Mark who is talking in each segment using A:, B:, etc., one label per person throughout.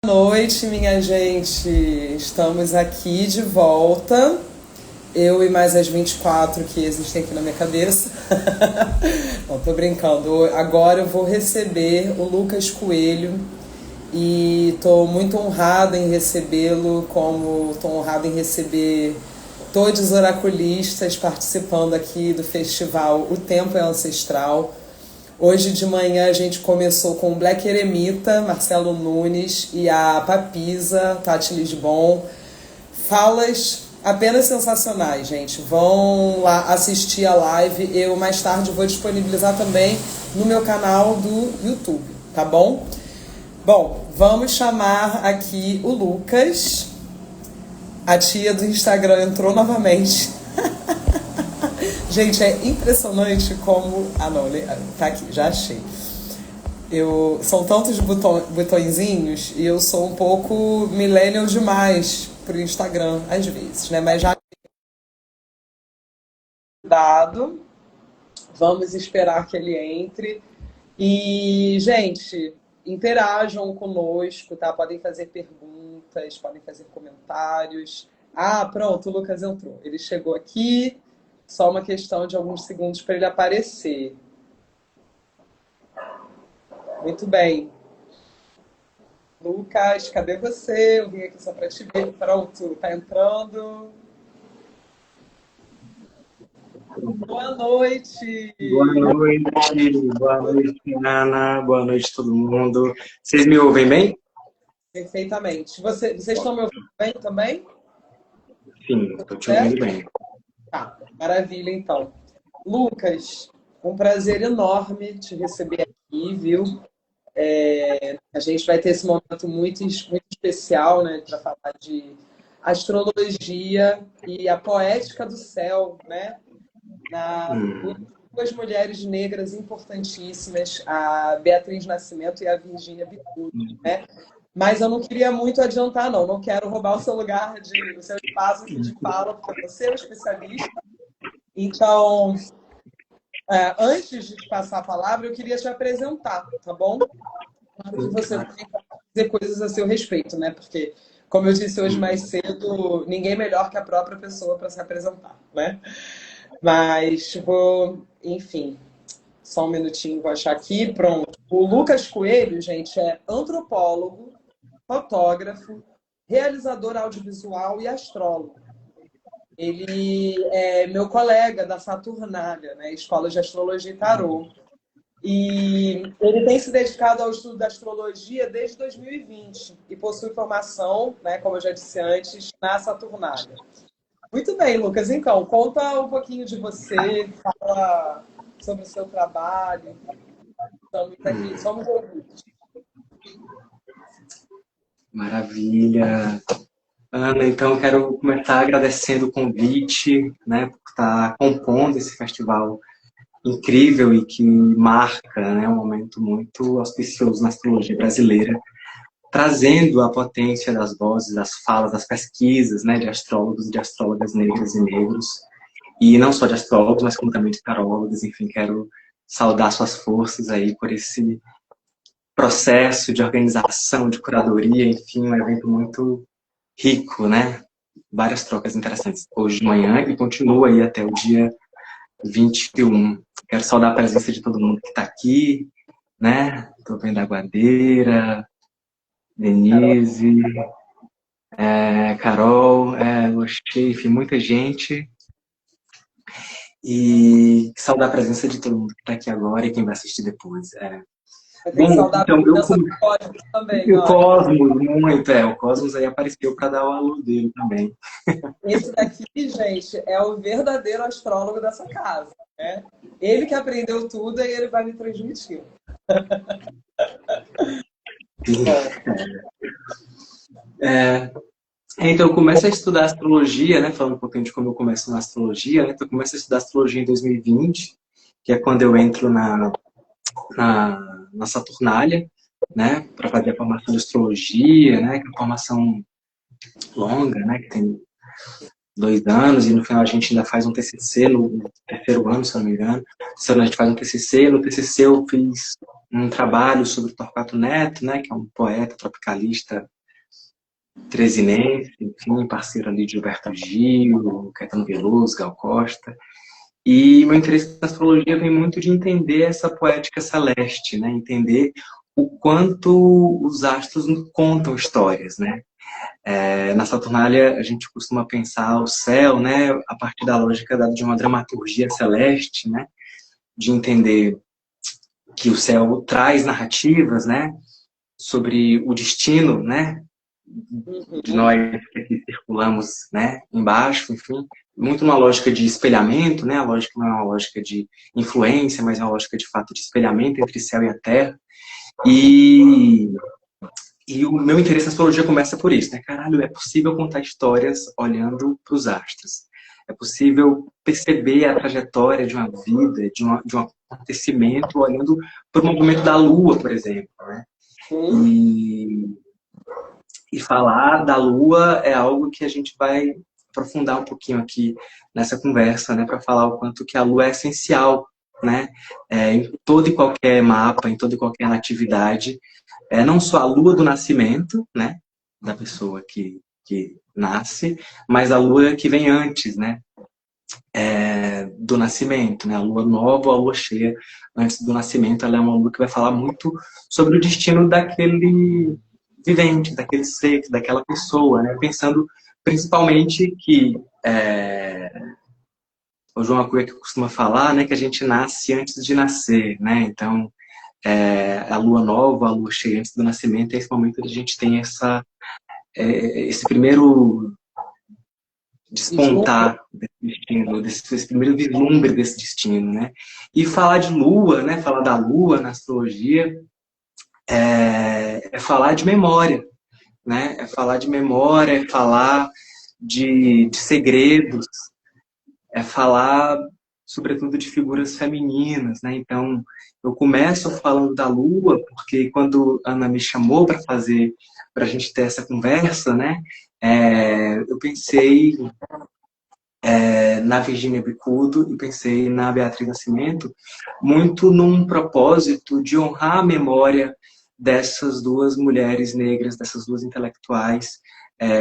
A: Boa noite, minha gente. Estamos aqui de volta. Eu e mais as 24 que existem aqui na minha cabeça. Não, tô brincando. Agora eu vou receber o Lucas Coelho e tô muito honrada em recebê-lo, como tô honrada em receber todos os oraculistas participando aqui do festival O Tempo é Ancestral. Hoje de manhã a gente começou com o Black Eremita, Marcelo Nunes e a Papisa, Tati Lisbon. Falas apenas sensacionais, gente. Vão lá assistir a live. Eu mais tarde vou disponibilizar também no meu canal do YouTube, tá bom? Bom, vamos chamar aqui o Lucas. A tia do Instagram entrou novamente. Gente, é impressionante como... Ah, não, tá aqui, já achei. São tantos botõezinhos e eu sou um pouco millennial demais pro Instagram, às vezes, né? Mas já dado, vamos esperar que ele entre. E, gente, interajam conosco, tá? Podem fazer perguntas, podem fazer comentários. Ah, pronto, o Lucas entrou. Ele chegou aqui... Só uma questão de alguns segundos para ele aparecer. Muito bem. Lucas, cadê você? Eu vim aqui só para te ver. Pronto, tá entrando. Boa noite.
B: Boa noite, Ana. Boa noite, todo mundo. Vocês me ouvem bem?
A: Perfeitamente. Vocês estão me ouvindo bem também?
B: Sim, estou te ouvindo bem.
A: Tá, maravilha, então. Lucas, um prazer enorme te receber aqui, viu? A gente vai ter esse momento muito especial, né, para falar de astrologia e a poética do céu, né? Duas mulheres negras importantíssimas, a Beatriz Nascimento e a Virgínia Bicudo, né? Mas eu não queria muito adiantar, não. Não quero roubar o seu lugar, o seu espaço de fala, porque você é um especialista. Então, antes de te passar a palavra, eu queria te apresentar, tá bom? Claro que você também pode dizer coisas a seu respeito, né? Porque, como eu disse hoje mais cedo, ninguém melhor que a própria pessoa para se apresentar, né? Mas enfim, só um minutinho, vou achar aqui, pronto. O Lucas Coelho, gente, é antropólogo, fotógrafo, realizador audiovisual e astrólogo. Ele é meu colega da Saturnália, né, Escola de Astrologia e Tarô. E ele tem se dedicado ao estudo da astrologia desde 2020 e possui formação, né, como eu já disse antes, na Saturnália. Muito bem, Lucas. Então, conta um pouquinho de você, fala sobre o seu trabalho. Estamos aqui, somos ouvintes.
B: Maravilha. Ana, então quero começar agradecendo o convite, né, por estar compondo esse festival incrível e que marca, né, um momento muito auspicioso na astrologia brasileira, trazendo a potência das vozes, das falas, das pesquisas, né, de astrólogos e de astrólogas negras e negros, e não só de astrólogos, mas como também de tarólogos. Enfim, quero saudar suas forças aí por esse processo de organização, de curadoria, enfim, um evento muito rico, né? Várias trocas interessantes hoje de manhã e continua aí até o dia 21. Quero saudar a presença de todo mundo que está aqui, né? Estou vendo a Guadeira, Denise, Carol, Oxê, enfim, muita gente. E saudar a presença de todo mundo que está aqui agora e quem vai assistir depois.
A: Tem
B: Bom,
A: saudade
B: então,
A: da presença do Código também,
B: o
A: ó.
B: Cosmos, muito, o Cosmos aí apareceu para dar o alô dele também.
A: Esse daqui, gente, é o verdadeiro astrólogo dessa casa, né? Ele que aprendeu tudo e ele vai me transmitir.
B: Então, eu começo a estudar astrologia, né? Falando um pouquinho de como eu começo na astrologia, né? Então, eu começo a estudar astrologia em 2020, que é quando eu entro na Saturnália, né? Para fazer a formação de astrologia, né? Que é uma formação longa, né? Que tem 2 anos, e no final a gente ainda faz um TCC no terceiro ano, se eu não me engano. A gente faz um TCC, no TCC eu fiz um trabalho sobre o Torquato Neto, né, que é um poeta tropicalista trezinense, enfim, parceiro ali de Gilberto Gil, Caetano Veloso, Gal Costa. E meu interesse na astrologia vem muito de entender essa poética celeste, né? Entender o quanto os astros nos contam histórias, né? Na Saturnália, a gente costuma pensar o céu, né, a partir da lógica de uma dramaturgia celeste, né? De entender que o céu traz narrativas, né? Sobre o destino, né? De nós que aqui circulamos, né? Embaixo, enfim. Muito uma lógica de espelhamento, né? A lógica não é uma lógica de influência, mas é uma lógica de fato de espelhamento entre céu e a terra. E o meu interesse na astrologia começa por isso, né? Caralho, é possível contar histórias olhando para os astros. É possível perceber a trajetória de uma vida, de um acontecimento, olhando para o movimento da Lua, por exemplo, né? E falar da Lua é algo que a gente vai aprofundar um pouquinho aqui nessa conversa, né? Para falar o quanto que a Lua é essencial, né? Em todo e qualquer mapa, em toda e qualquer natividade. Não só a lua do nascimento, né, da pessoa que nasce, mas a lua que vem antes, né, do nascimento, né, a lua nova, a lua cheia antes do nascimento, ela é uma lua que vai falar muito sobre o destino daquele vivente, daquele ser, daquela pessoa, né, pensando principalmente que o João Acuia que costuma falar, né, que a gente nasce antes de nascer, né, então a lua nova, a lua cheia antes do nascimento, é esse momento que a gente tem esse primeiro despontar desse destino, esse primeiro vislumbre desse destino, né? E falar de lua, né? Falar da lua na astrologia é falar de memória, né? É falar de memória, é falar de segredos, é falar, sobretudo, de figuras femininas, né? Então, eu começo falando da Lua, porque quando a Ana me chamou para a gente ter essa conversa, né? Eu pensei na Virgínia Bicudo e pensei na Beatriz Nascimento, muito num propósito de honrar a memória dessas duas mulheres negras, dessas duas intelectuais,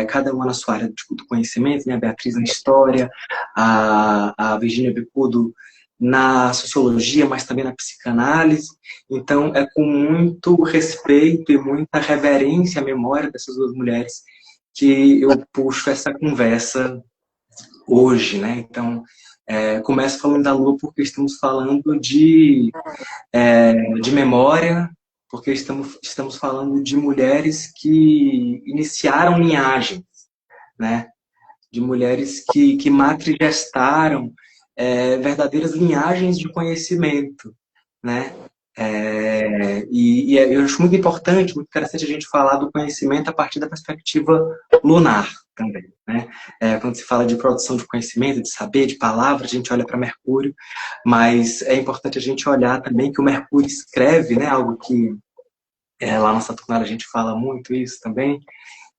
B: cada uma na sua área do conhecimento, né? A Beatriz na história, a Virgínia Bicudo na sociologia, mas também na psicanálise. Então, é com muito respeito e muita reverência à memória dessas duas mulheres que eu puxo essa conversa hoje, né? Então, começo falando da Lua porque estamos falando de memória, porque estamos falando de mulheres que iniciaram linhagens, né? De mulheres que matrigestaram verdadeiras linhagens de conhecimento, né? Eu acho muito importante, muito interessante a gente falar do conhecimento a partir da perspectiva lunar também, né? Quando se fala de produção de conhecimento, de saber, de palavras, a gente olha para Mercúrio, mas é importante a gente olhar também que o Mercúrio escreve, né? Algo que lá na Saturnália a gente fala muito isso também.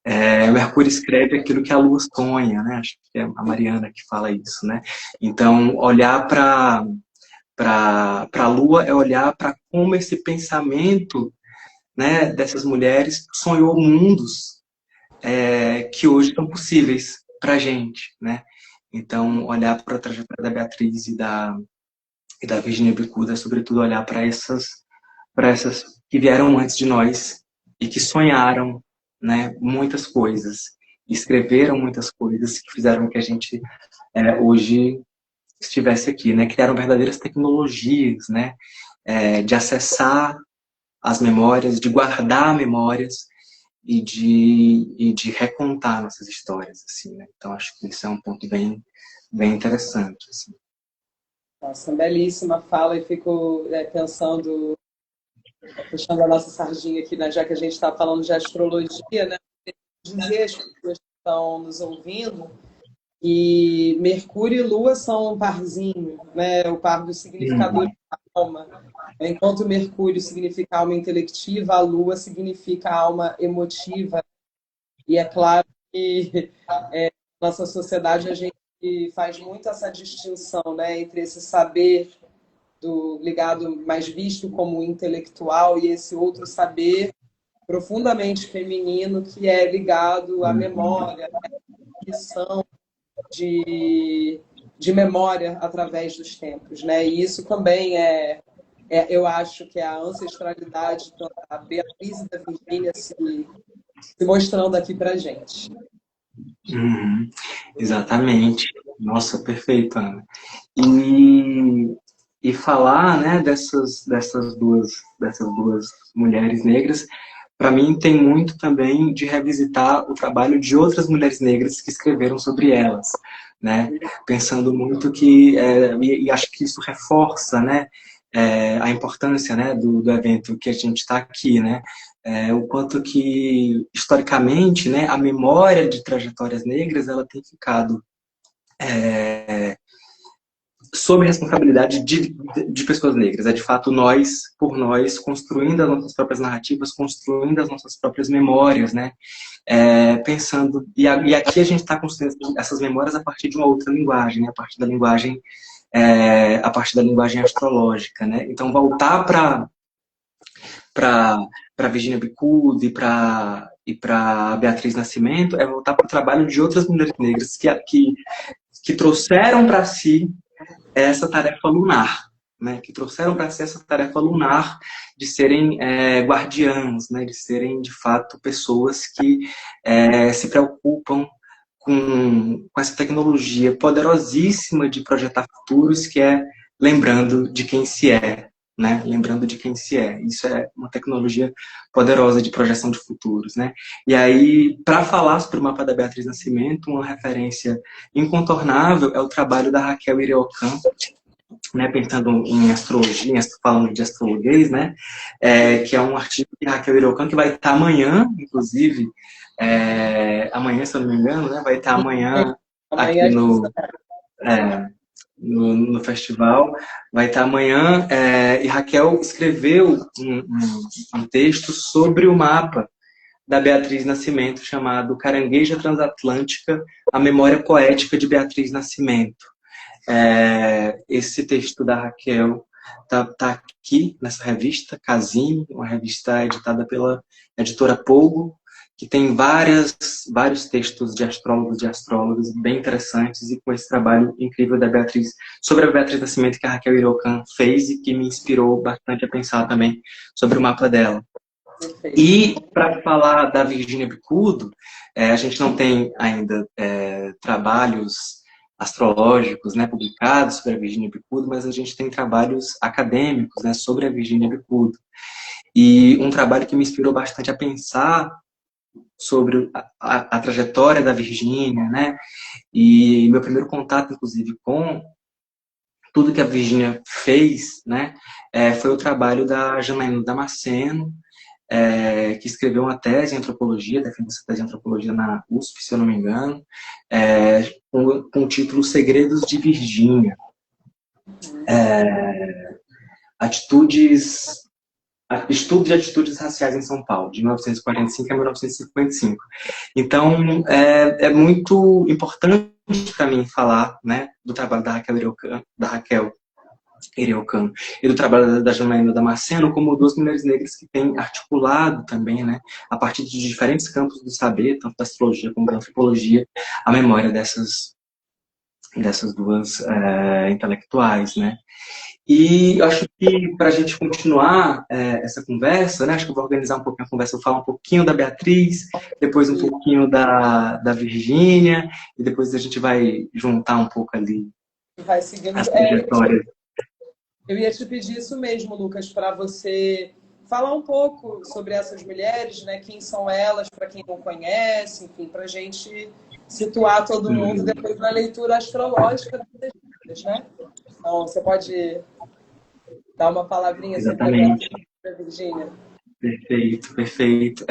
B: O Mercúrio escreve aquilo que a Lua sonha, né? Acho que é a Mariana que fala isso, né? Então, olhar para a Lua é olhar para como esse pensamento, né, dessas mulheres sonhou mundos que hoje são possíveis para a gente, né? Então, olhar para a trajetória da Beatriz e da Virginia Bicuda é, sobretudo, olhar para essas que vieram antes de nós e que sonharam, né, muitas coisas, escreveram muitas coisas que fizeram que a gente hoje estivesse aqui, né? Criaram verdadeiras tecnologias, né? De acessar as memórias, de guardar memórias e de recontar nossas histórias, assim, né? Então acho que isso é um ponto bem interessante, assim.
A: Nossa, belíssima fala e fico pensando, puxando a nossa sardinha aqui, né, já que a gente está falando de astrologia, né? Dizer às pessoas que estão nos ouvindo e Mercúrio e Lua são um parzinho, né? O par dos significadores da alma. Enquanto Mercúrio significa alma intelectiva, a Lua significa alma emotiva. E é claro que na nossa sociedade a gente faz muito essa distinção, né, entre esse saber ligado, mais visto como intelectual, e esse outro saber profundamente feminino que é ligado à memória, à aquisição de memória através dos tempos, né? E isso também eu acho que é a ancestralidade da Beatriz e da Virgínia se mostrando aqui para a gente.
B: Uhum, exatamente. Nossa, perfeito, Ana. E falar, né, dessas duas mulheres negras, para mim tem muito também de revisitar o trabalho de outras mulheres negras que escreveram sobre elas, né? Pensando muito e acho que isso reforça, né, a importância, né, do evento que a gente está aqui, né? O quanto que, historicamente, né, a memória de trajetórias negras ela tem ficado sob responsabilidade de pessoas negras. É, de fato, nós, por nós, construindo as nossas próprias narrativas, construindo as nossas próprias memórias, né? Pensando... E aqui a gente está construindo essas memórias a partir de uma outra linguagem, né? A partir da linguagem astrológica, né? Então, voltar para Virginia Bicudo e para Beatriz Nascimento é voltar para o trabalho de outras mulheres negras que trouxeram para si essa tarefa lunar, né? Que trouxeram para si essa tarefa lunar de serem guardiãs, né? De serem, de fato, pessoas que se preocupam com essa tecnologia poderosíssima de projetar futuros, que é lembrando de quem se é, né? Lembrando de quem se é. Isso é uma tecnologia poderosa de projeção de futuros, né? E aí, para falar sobre o mapa da Beatriz Nascimento, uma referência incontornável é o trabalho da Raquel Ireocan, né? Pensando em astrologia, falando de astrologuês, né? Que é um artigo de Raquel Ireocan que vai estar amanhã, inclusive, amanhã, se eu não me engano, né? Vai estar amanhã
A: Amanhã
B: aqui no festival, vai estar amanhã, e Raquel escreveu um texto sobre o mapa da Beatriz Nascimento, chamado Carangueja Transatlântica, a memória poética de Beatriz Nascimento. Esse texto da Raquel tá aqui nessa revista, Casime, uma revista editada pela editora Polgo, que tem vários textos de astrólogos e astrólogas bem interessantes, e com esse trabalho incrível da Beatriz, sobre a Beatriz Nascimento, que a Raquel Irocan fez e que me inspirou bastante a pensar também sobre o mapa dela.
A: Perfeito.
B: E para falar da Virgínia Bicudo, a gente não tem ainda trabalhos astrológicos, né, publicados sobre a Virgínia Bicudo, mas a gente tem trabalhos acadêmicos, né, sobre a Virgínia Bicudo. E um trabalho que me inspirou bastante a pensar sobre a trajetória da Virgínia, né? E meu primeiro contato, inclusive, com tudo que a Virgínia fez, né, foi o trabalho da Janaína Damasceno, que escreveu uma tese em antropologia, defendeu essa tese em antropologia na USP, se eu não me engano, com o título Segredos de Virgínia. Estudo de atitudes raciais em São Paulo, de 1945 a 1955. Então, é muito importante para mim falar, né, do trabalho da Raquel Ireocan e do trabalho da Janaína Damasceno como duas mulheres negras que têm articulado também, né, a partir de diferentes campos do saber, tanto da astrologia como da antropologia, a memória dessas duas intelectuais, né. E eu acho que para a gente continuar essa conversa, né, acho que eu vou organizar um pouquinho a conversa, eu vou falar um pouquinho da Beatriz, depois um pouquinho da Virgínia, e depois a gente vai juntar um pouco ali
A: vai seguindo.
B: as trajetórias.
A: Eu ia te pedir isso mesmo, Lucas, para você falar um pouco sobre essas mulheres, né? Quem são elas, para quem não conhece, enfim, para a gente situar todo mundo depois na leitura astrológica das vidas, né? Então, você pode dar uma palavrinha sobre a Virgínia?
B: Perfeito, perfeito.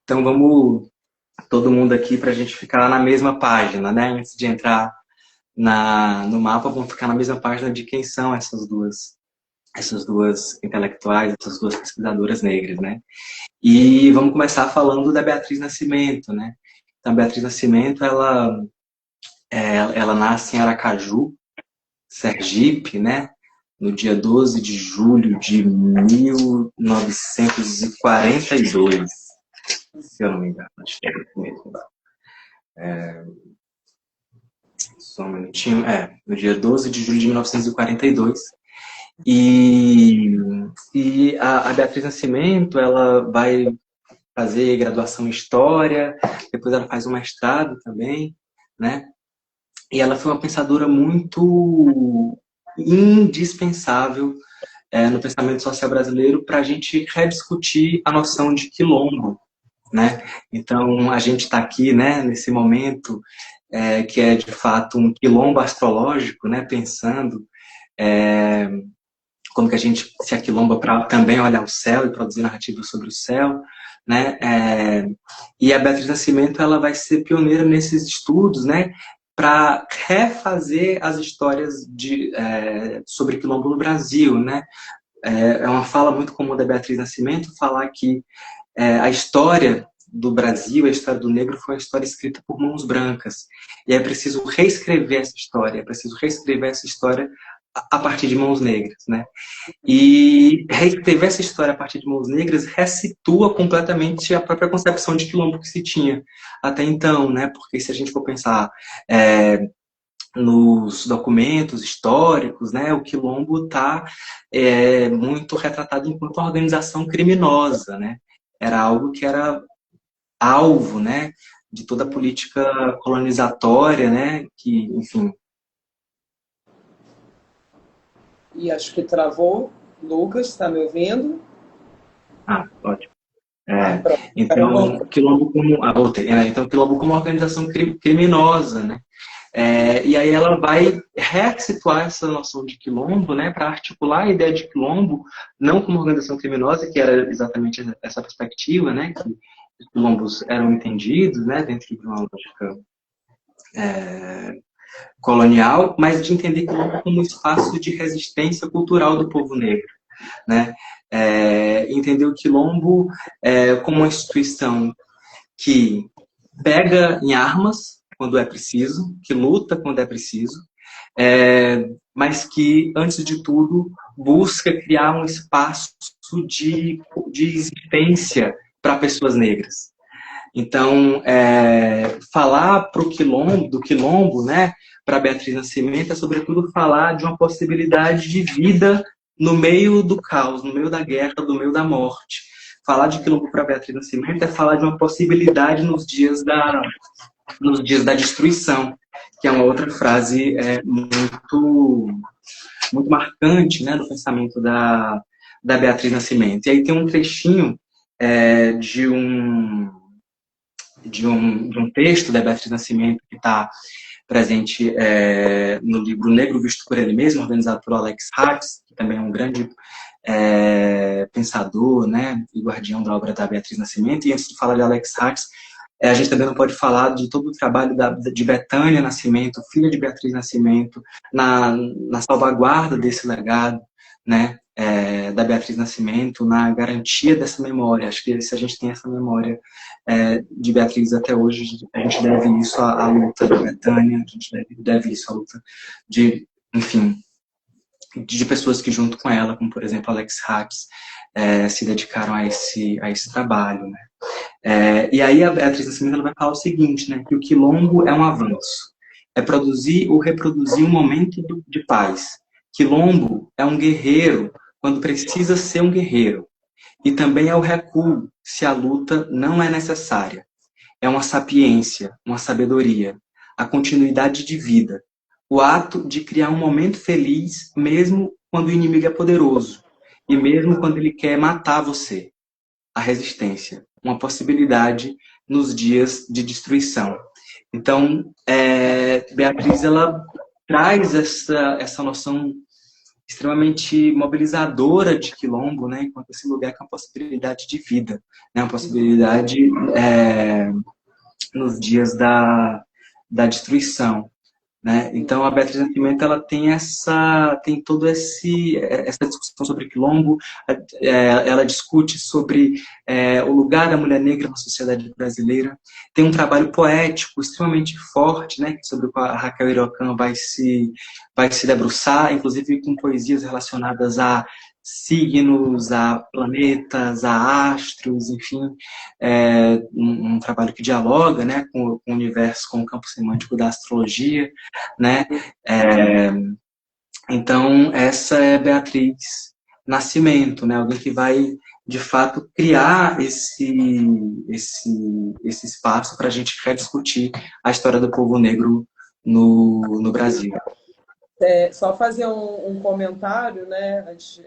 B: Então vamos todo mundo aqui para a gente ficar na mesma página, né? Antes de entrar no mapa, vamos ficar na mesma página de quem são essas duas intelectuais, essas duas pesquisadoras negras, né? E vamos começar falando da Beatriz Nascimento, né? Então, a Beatriz Nascimento, ela nasce em Aracaju, Sergipe, né? no dia 12 de julho de 1942, se eu não me engano, acho que é isso mesmo. Só um minutinho. No dia 12 de julho de 1942. E a Beatriz Nascimento, ela vai fazer graduação em História, depois ela faz um mestrado também, né? E ela foi uma pensadora muito indispensável no pensamento social brasileiro para a gente rediscutir a noção de quilombo, né? Então, a gente está aqui, né, nesse momento que é, de fato, um quilombo astrológico, né, pensando como que a gente se aquilomba para também olhar o céu e produzir narrativas sobre o céu, né? E a Beatriz Nascimento, ela vai ser pioneira nesses estudos, né, para refazer as histórias sobre quilombo no Brasil, né? É uma fala muito comum da Beatriz Nascimento falar que a história do Brasil, a história do negro, foi uma história escrita por mãos brancas. E é preciso reescrever essa história, a partir de mãos negras, né? E reescrever essa história a partir de mãos negras ressitua completamente a própria concepção de quilombo que se tinha até então, né? Porque se a gente for pensar nos documentos históricos, né, o quilombo está muito retratado enquanto uma organização criminosa, né? Era algo que era alvo, né, de toda a política colonizatória, né, que, enfim.
A: E acho que travou. Lucas, está me ouvindo?
B: Ótimo. Então, o quilombo como organização criminosa, né? E aí ela vai ressituar essa noção de quilombo, né, para articular a ideia de quilombo não como organização criminosa, que era exatamente essa perspectiva, né, que os quilombos eram entendidos, né, dentro de uma lógica colonial, mas de entender quilombo como um espaço de resistência cultural do povo negro, né? Entender o quilombo como uma instituição que pega em armas quando é preciso, que luta quando é preciso, mas que, antes de tudo, busca criar um espaço de existência para pessoas negras. Então, falar do quilombo, né, para Beatriz Nascimento, é sobretudo falar de uma possibilidade de vida no meio do caos, no meio da guerra, no meio da morte. Falar de quilombo para Beatriz Nascimento é falar de uma possibilidade nos dias da destruição, que é uma outra frase muito, muito marcante, né, do pensamento da Beatriz Nascimento. E aí tem um trechinho de um texto da Beatriz Nascimento que está presente no livro Negro Visto por Ele Mesmo, organizado por Alex Hatz, que também é um grande pensador, né, e guardião da obra da Beatriz Nascimento. E antes de falar de Alex Hatz, a gente também não pode falar de todo o trabalho de Bethânia Nascimento, filha de Beatriz Nascimento, na salvaguarda desse legado, né, da Beatriz Nascimento, na garantia dessa memória. Acho que se a gente tem essa memória de Beatriz até hoje, a gente deve isso à luta da Bethânia, a gente deve isso à luta de, enfim, de pessoas que junto com ela, como por exemplo Alex Hatz, se dedicaram a esse trabalho, né? E aí a Beatriz Nascimento ela vai falar o seguinte, né, que o quilombo é um avanço, é produzir ou reproduzir um momento de paz. Quilombo é um guerreiro quando precisa ser um guerreiro. E também é o recuo se a luta não é necessária. É uma sapiência, uma sabedoria, a continuidade de vida, o ato de criar um momento feliz mesmo quando o inimigo é poderoso e mesmo quando ele quer matar você. A resistência, uma possibilidade nos dias de destruição. Então, Beatriz ela traz essa noção extremamente mobilizadora de quilombo, né, enquanto esse lugar que é uma possibilidade de vida, né, uma possibilidade nos dias da destruição, né? Então a Beatriz Nascimento ela tem toda essa discussão sobre quilombo, ela discute sobre o lugar da mulher negra na sociedade brasileira, tem um trabalho poético extremamente forte, né, sobre o qual a Raquel Hiroccan vai se debruçar, inclusive com poesias relacionadas a signos, a planetas, a astros, enfim, um trabalho que dialoga, né, com o universo, com o campo semântico da astrologia, né? Então, essa é Beatriz Nascimento, né? Alguém que vai, de fato, criar esse espaço para a gente rediscutir a história do povo negro no Brasil.
A: Só fazer um comentário, né? Antes,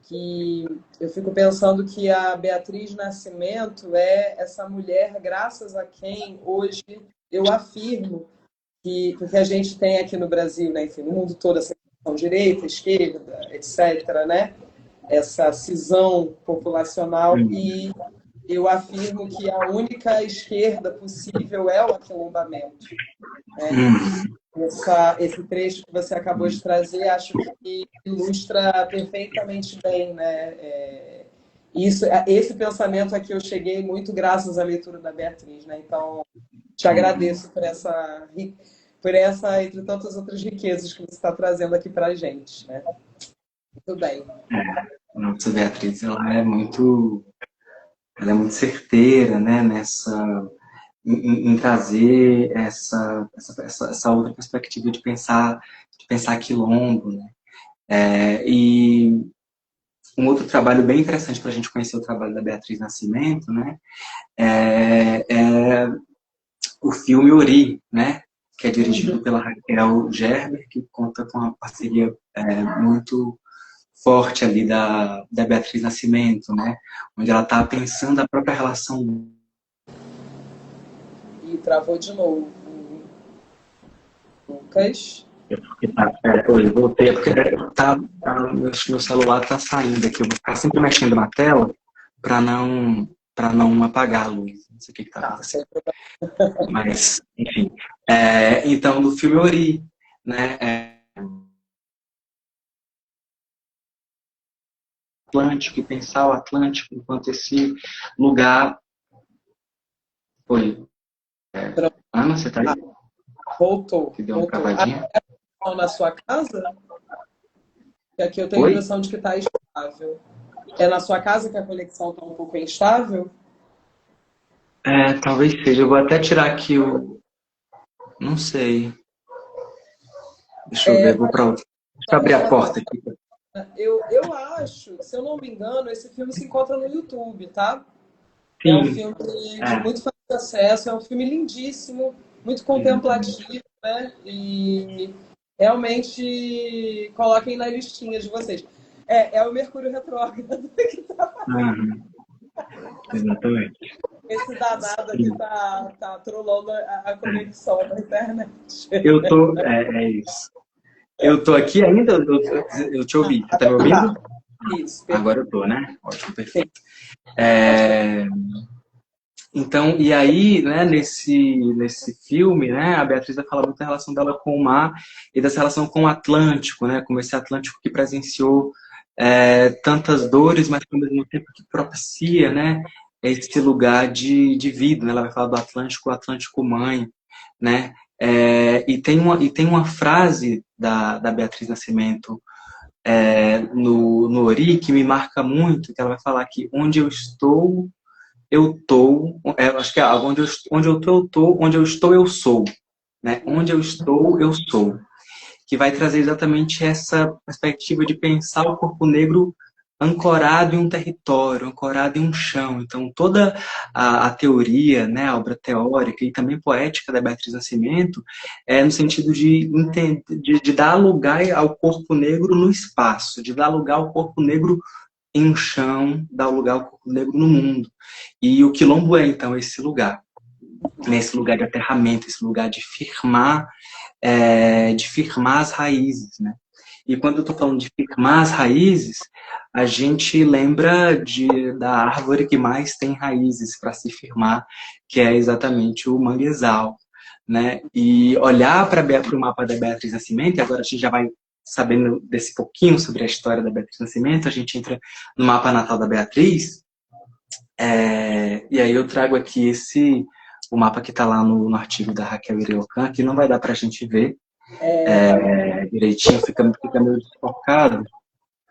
A: que eu fico pensando que a Beatriz Nascimento é essa mulher graças a quem hoje eu afirmo porque a gente tem aqui no Brasil, né, enfim, no mundo todo, essa questão direita, esquerda, etc., né, essa cisão populacional, e eu afirmo que a única esquerda possível é o aquilombamento. Né? Esse trecho que você acabou de trazer, acho que ilustra perfeitamente bem, né? Esse pensamento aqui eu cheguei muito graças à leitura da Beatriz, né? Então, te agradeço por essa, entre tantas outras riquezas que você está trazendo aqui para a gente, né? Muito bem.
B: Nossa, Beatriz, ela é muito certeira, né, em trazer essa outra perspectiva de pensar quilombo, né? E um outro trabalho bem interessante para a gente conhecer o trabalho da Beatriz Nascimento, né, é o filme Ori, né, que é dirigido pela Raquel Gerber, que conta com uma parceria muito forte ali da Beatriz Nascimento, né, onde ela está pensando a própria relação.
A: E travou de novo. Lucas?
B: Eu voltei, porque meu celular está saindo aqui. Eu vou ficar sempre mexendo na tela para não apagar a luz. Não sei o que está acontecendo. Mas, enfim. Então, do filme Ori, né? Atlântico, e pensar o Atlântico enquanto esse lugar. Oi. Ana, você está aí?
A: Voltou.
B: Que deu uma travadinha?
A: Na sua casa? E aqui eu tenho a impressão de que está estável. É na sua casa que a conexão está um pouco instável?
B: Talvez seja. Eu vou até tirar aqui o... Não sei. Deixa eu ver, vou para outro. Deixa eu abrir a porta aqui.
A: Eu acho, se eu não me engano, esse filme se encontra no YouTube, tá?
B: Sim.
A: É um filme de muito fácil acesso, é um filme lindíssimo, muito contemplativo, né? E realmente coloquem na listinha de vocês. É o Mercúrio retrógrado que tá fazendo.
B: Exatamente.
A: Esse danado aqui tá trolando a conexão na internet.
B: Eu tô... É isso. Eu tô aqui ainda? Eu te ouvi. Você tá me ouvindo?
A: Isso.
B: Agora eu tô, né? Ótimo, perfeito. Então, e aí, né, nesse filme, né, a Beatriz vai falar muito da relação dela com o mar e dessa relação com o Atlântico, né, como esse Atlântico que presenciou tantas dores, mas ao mesmo tempo que propicia, né, esse lugar de vida, né? Ela vai falar do Atlântico, o Atlântico mãe, né, e tem uma frase da Beatriz Nascimento no Ori que me marca muito, que ela vai falar que onde eu estou, acho que é onde eu estou, eu sou, né? Onde eu estou, eu sou. Que vai trazer exatamente essa perspectiva de pensar o corpo negro ancorado em um território, ancorado em um chão. Então, toda a teoria, né, a obra teórica e também poética da Beatriz Nascimento é no sentido de dar lugar ao corpo negro no espaço, de dar lugar ao corpo negro em um chão, dar lugar ao corpo negro no mundo. E o quilombo é, então, esse lugar. Esse lugar de aterramento, esse lugar de firmar as raízes, né? E quando eu estou falando de firmar as raízes, a gente lembra da árvore que mais tem raízes para se firmar, que é exatamente o manguezal, né? E olhar para o mapa da Beatriz Nascimento, e agora a gente já vai sabendo desse pouquinho sobre a história da Beatriz Nascimento, a gente entra no mapa natal da Beatriz, e aí eu trago aqui o mapa que está lá no artigo da Raquel Iriocan, que não vai dar para a gente ver direitinho, fica meio desfocado.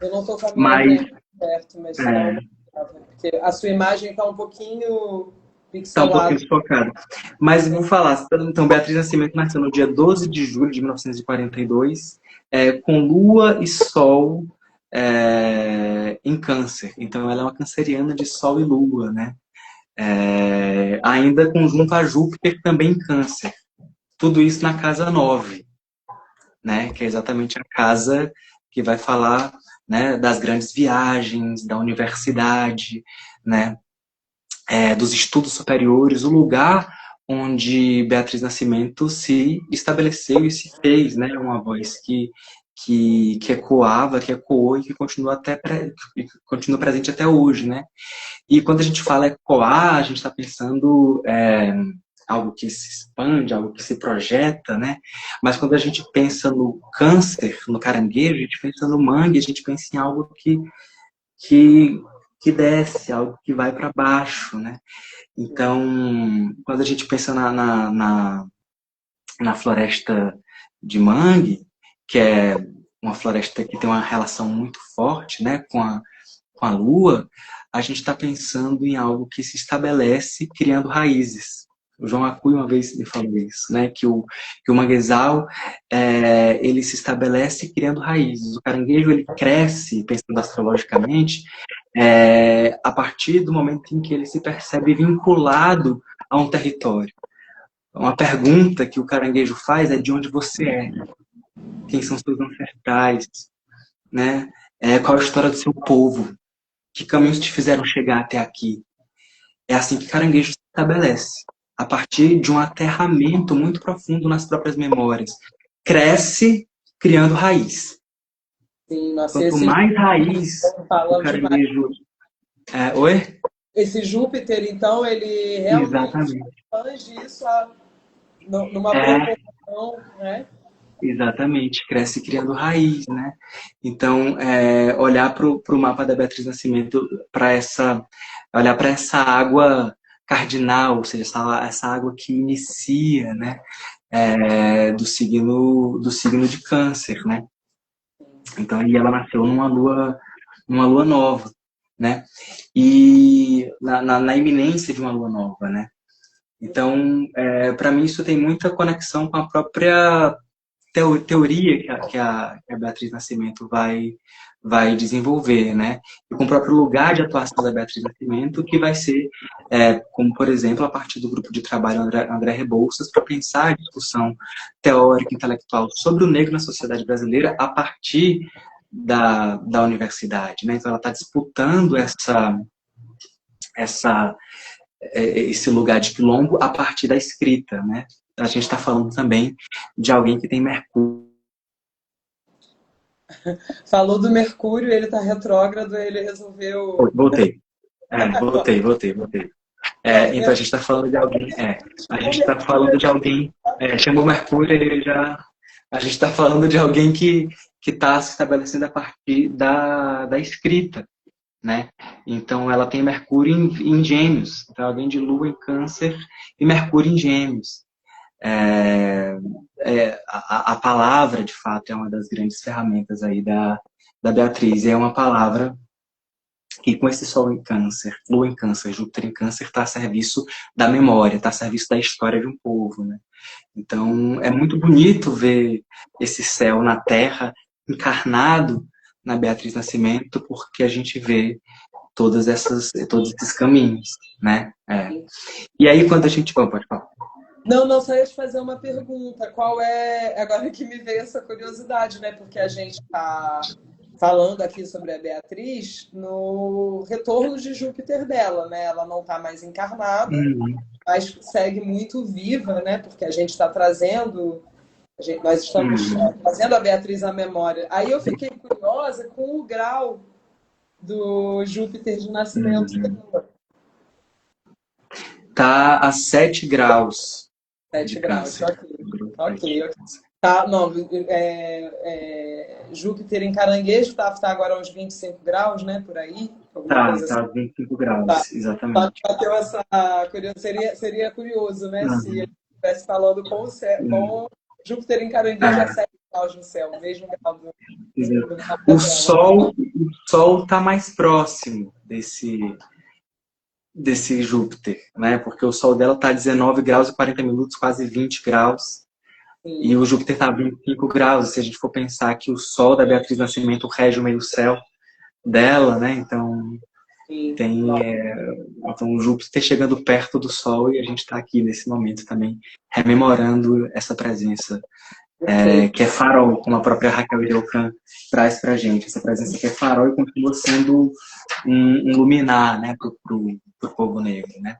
A: Eu não estou com a minha
B: mas
A: perto, mas senão, porque a sua imagem está um pouquinho
B: está um pouquinho
A: pixelada.
B: desfocado. Mas eu vou falar. Então, Beatriz Nascimento nasceu no dia 12 de julho de 1942, com Lua e Sol em Câncer. Então, ela é uma canceriana de Sol e Lua, né? Ainda conjunto a Júpiter, também em Câncer. Tudo isso na casa 9, né? Que é exatamente a casa que vai falar, né, das grandes viagens, da universidade, né? Dos estudos superiores, o lugar onde Beatriz Nascimento se estabeleceu e se fez, né, uma voz que ecoava, que ecoou e que continua continua presente até hoje, né? E quando a gente fala ecoar, a gente está pensando algo que se expande, algo que se projeta, né? Mas quando a gente pensa no câncer, no caranguejo, a gente pensa no mangue, a gente pensa em algo que desce, algo que vai para baixo, né? Então, quando a gente pensa na floresta de mangue, que é uma floresta que tem uma relação muito forte, né, com a lua, a gente está pensando em algo que se estabelece criando raízes. O João Acuí uma vez me falou isso, né, que o manguezal ele se estabelece criando raízes. O caranguejo ele cresce, pensando astrologicamente, a partir do momento em que ele se percebe vinculado a um território. Uma pergunta que o caranguejo faz é de onde você é, quem são seus ancestrais, né? Qual a história do seu povo, que caminhos te fizeram chegar até aqui. É assim que caranguejo se estabelece, a partir de um aterramento muito profundo nas próprias memórias. Cresce criando raiz.
A: Sim, nossa,
B: Quanto mais raiz o caranguejo... Oi?
A: Esse Júpiter, então, ele realmente expande isso numa proporção, né?
B: Exatamente, cresce criando raiz, né? Então, olhar para o mapa da Beatriz Nascimento, olhar para essa água cardinal, ou seja, essa água que inicia, né? Do signo de Câncer, né? Então, e ela nasceu numa lua nova, né? E na iminência de uma lua nova, né? Então, para mim isso tem muita conexão com a própria teoria que a Beatriz Nascimento vai desenvolver, né? E com o próprio lugar de atuação da Beatriz Nascimento, que vai ser, como por exemplo, a partir do grupo de trabalho André Rebouças, para pensar a discussão teórica e intelectual sobre o negro na sociedade brasileira a partir da universidade, né? Então ela está disputando esse lugar de quilombo a partir da escrita, né? A gente está falando também de alguém que tem Mercúrio.
A: Falou do Mercúrio, ele está retrógrado, ele resolveu...
B: Voltei. Voltei. Então a gente está falando de alguém... a gente está falando de alguém... chamou Mercúrio, ele já... A gente está falando de alguém que está se estabelecendo a partir da escrita, né? Então ela tem Mercúrio em Gêmeos, então alguém de Lua em Câncer e Mercúrio em Gêmeos. A palavra, de fato, é uma das grandes ferramentas aí da Beatriz. É uma palavra que, com esse Sol em Câncer, Lua em Câncer, Júpiter em Câncer, está a serviço da memória, está a serviço da história de um povo, né? Então, é muito bonito ver esse céu na Terra encarnado na Beatriz Nascimento, porque a gente vê todos esses caminhos, né? E aí, quando a gente... pode falar.
A: Não, só ia te fazer uma pergunta. Qual é... Agora que me veio essa curiosidade, né? Porque a gente está falando aqui sobre a Beatriz no retorno de Júpiter dela, né? Ela não está mais encarnada, mas segue muito viva, né? Porque a gente está trazendo... nós estamos trazendo a Beatriz à memória. Aí eu fiquei curiosa com o grau do Júpiter de nascimento dela.
B: Tá a 7 graus.
A: 7
B: de
A: graus,
B: câncer.
A: ok. Ok, ok. Tá, não, Júpiter em Caranguejo tá agora uns 25 graus, né, por aí, alguma
B: Tá,
A: coisa assim.
B: tá 25
A: Tá.
B: graus,
A: Só que
B: exatamente.
A: bateu essa curiosidade, seria curioso, né, se
B: Uhum.
A: ele estivesse falando com, com Júpiter em Caranguejo a
B: É,
A: 7 graus no céu, o mesmo grau
B: exato.
A: do mapa dela.
B: O Sol está mais próximo desse Júpiter, né? Porque o Sol dela está a 19 graus e 40 minutos, quase 20 graus. E
A: Sim,
B: o Júpiter está a 25 graus. Se a gente for pensar que o Sol da Beatriz Nascimento rege o meio-céu dela, né? Então,
A: sim.
B: tem, então o Júpiter chegando perto do Sol e a gente está aqui nesse momento também rememorando essa presença
A: Perfeito.
B: que é farol, como a própria Raquel Ilhocan traz para a gente. Essa presença que é farol e continua sendo um luminar, né, para o povo negro, né?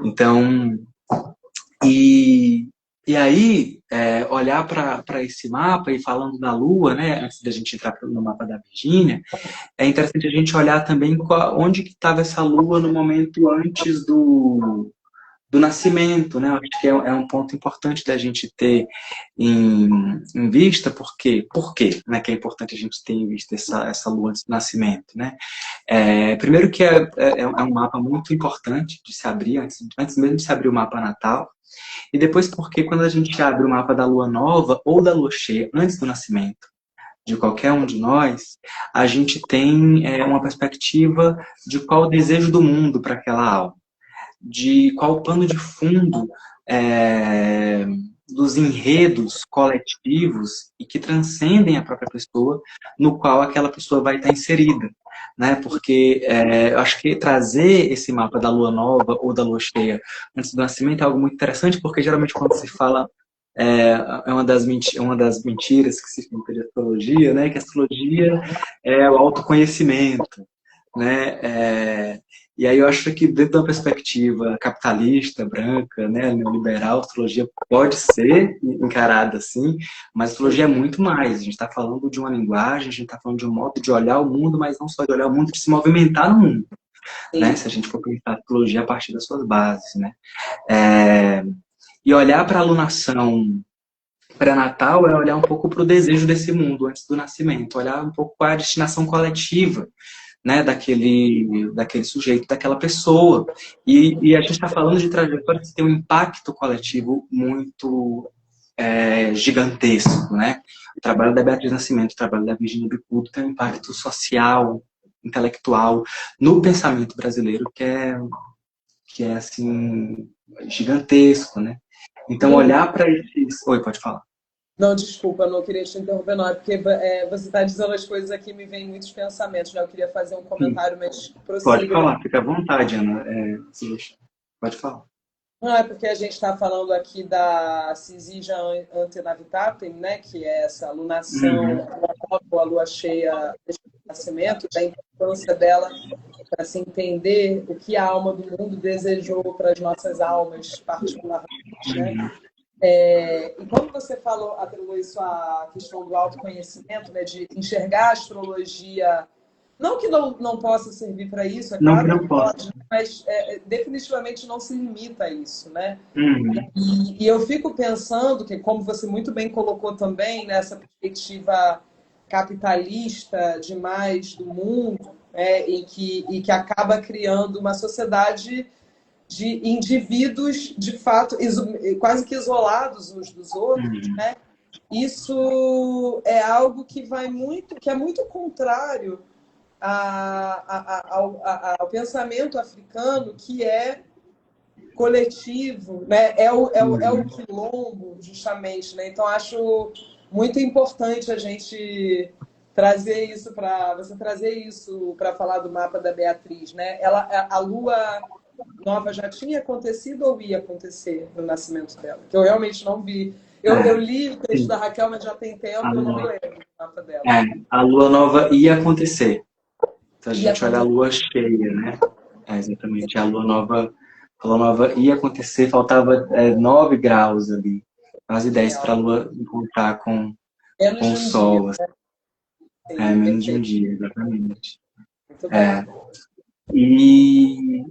B: Então, e, e aí, olhar para esse mapa e falando da Lua, né, antes da gente entrar no mapa da Virgínia, é interessante a gente olhar também onde que estava essa Lua no momento antes do nascimento, né? Eu acho que é um ponto importante da gente ter em vista, por quê, né, que é importante a gente ter em vista essa lua antes do nascimento, né? Primeiro que é um mapa muito importante de se abrir, antes mesmo de se abrir o mapa natal, e depois porque quando a gente abre o mapa da lua nova ou da lua cheia antes do nascimento de qualquer um de nós, a gente tem uma perspectiva de qual o desejo do mundo para aquela alma, de qual o pano de fundo dos enredos coletivos e que transcendem a própria pessoa, no qual aquela pessoa vai estar inserida. Né? Porque eu acho que trazer esse mapa da lua nova ou da lua cheia antes do nascimento é algo muito interessante, porque geralmente quando se fala é uma das mentiras que se conta de astrologia, né? Que a astrologia é o autoconhecimento, né? E aí eu acho que dentro da perspectiva capitalista, branca, né, neoliberal, a astrologia pode ser encarada assim, mas a astrologia é muito mais. A gente está falando de uma linguagem, a gente está falando de um modo de olhar o mundo, mas não só de olhar o mundo, de se movimentar no mundo, né?
A: Sim.
B: Se a gente for pensar a astrologia a partir das suas bases, né? É, e olhar para a alunação pré-natal é olhar um pouco para o desejo desse mundo antes do nascimento, olhar um pouco para a destinação coletiva, né, daquele sujeito, daquela pessoa. E a gente está falando de trajetórias que têm um impacto coletivo muito gigantesco, né? O trabalho da Beatriz Nascimento, o trabalho da Virginia Bicudo tem um impacto social, intelectual, no pensamento brasileiro que é assim, gigantesco, né? Então,
A: Bruno,
B: olhar para esses... Oi, pode falar.
A: não, desculpa, não queria te interromper, não. É porque você está dizendo as coisas aqui, me vêm muitos pensamentos, né? Eu queria fazer um
B: Sim,
A: comentário, mas
B: pode
A: prossiga.
B: falar, fica à vontade, Ana. Pode falar.
A: Não, é porque a gente está falando aqui da Syzygia antenavitatem, né? Que é essa lunação,
B: Uhum.
A: a lua cheia de nascimento, da importância dela para se entender o que a alma do mundo desejou para as nossas almas, particularmente, né? E quando você atrelou isso à questão do autoconhecimento, né, de enxergar a astrologia, não que não possa servir para isso, é
B: Não que
A: claro
B: não
A: que
B: possa.
A: pode, mas definitivamente não se limita a isso, né?
B: Uhum.
A: E eu fico pensando que, como você muito bem colocou também, nessa perspectiva capitalista demais do mundo, e que acaba criando uma sociedade de indivíduos, de fato, quase que isolados uns dos outros,
B: Uhum.
A: né? Isso é algo que é muito contrário ao pensamento africano, que é coletivo, né? É o
B: Uhum.
A: quilombo, justamente, né? Então, acho muito importante a gente trazer isso para falar do mapa da Beatriz, né? A lua nova já tinha acontecido ou ia acontecer no nascimento dela? Que eu realmente não vi. Eu li o texto
B: Sim.
A: da Raquel, mas já tem
B: A,
A: tempo, eu não me lembro do mapa dela.
B: a lua nova ia acontecer. Se a
A: Ia
B: gente olhar a
A: acontecer.
B: lua cheia, né? Exatamente. A lua nova ia acontecer, faltava 9 graus ali, quase 10 para a lua encontrar
A: Menos
B: com
A: de
B: o
A: um dia.
B: sol.
A: Sim,
B: Menos de um
A: perfeito.
B: dia, exatamente.
A: Muito bom.
B: É, e,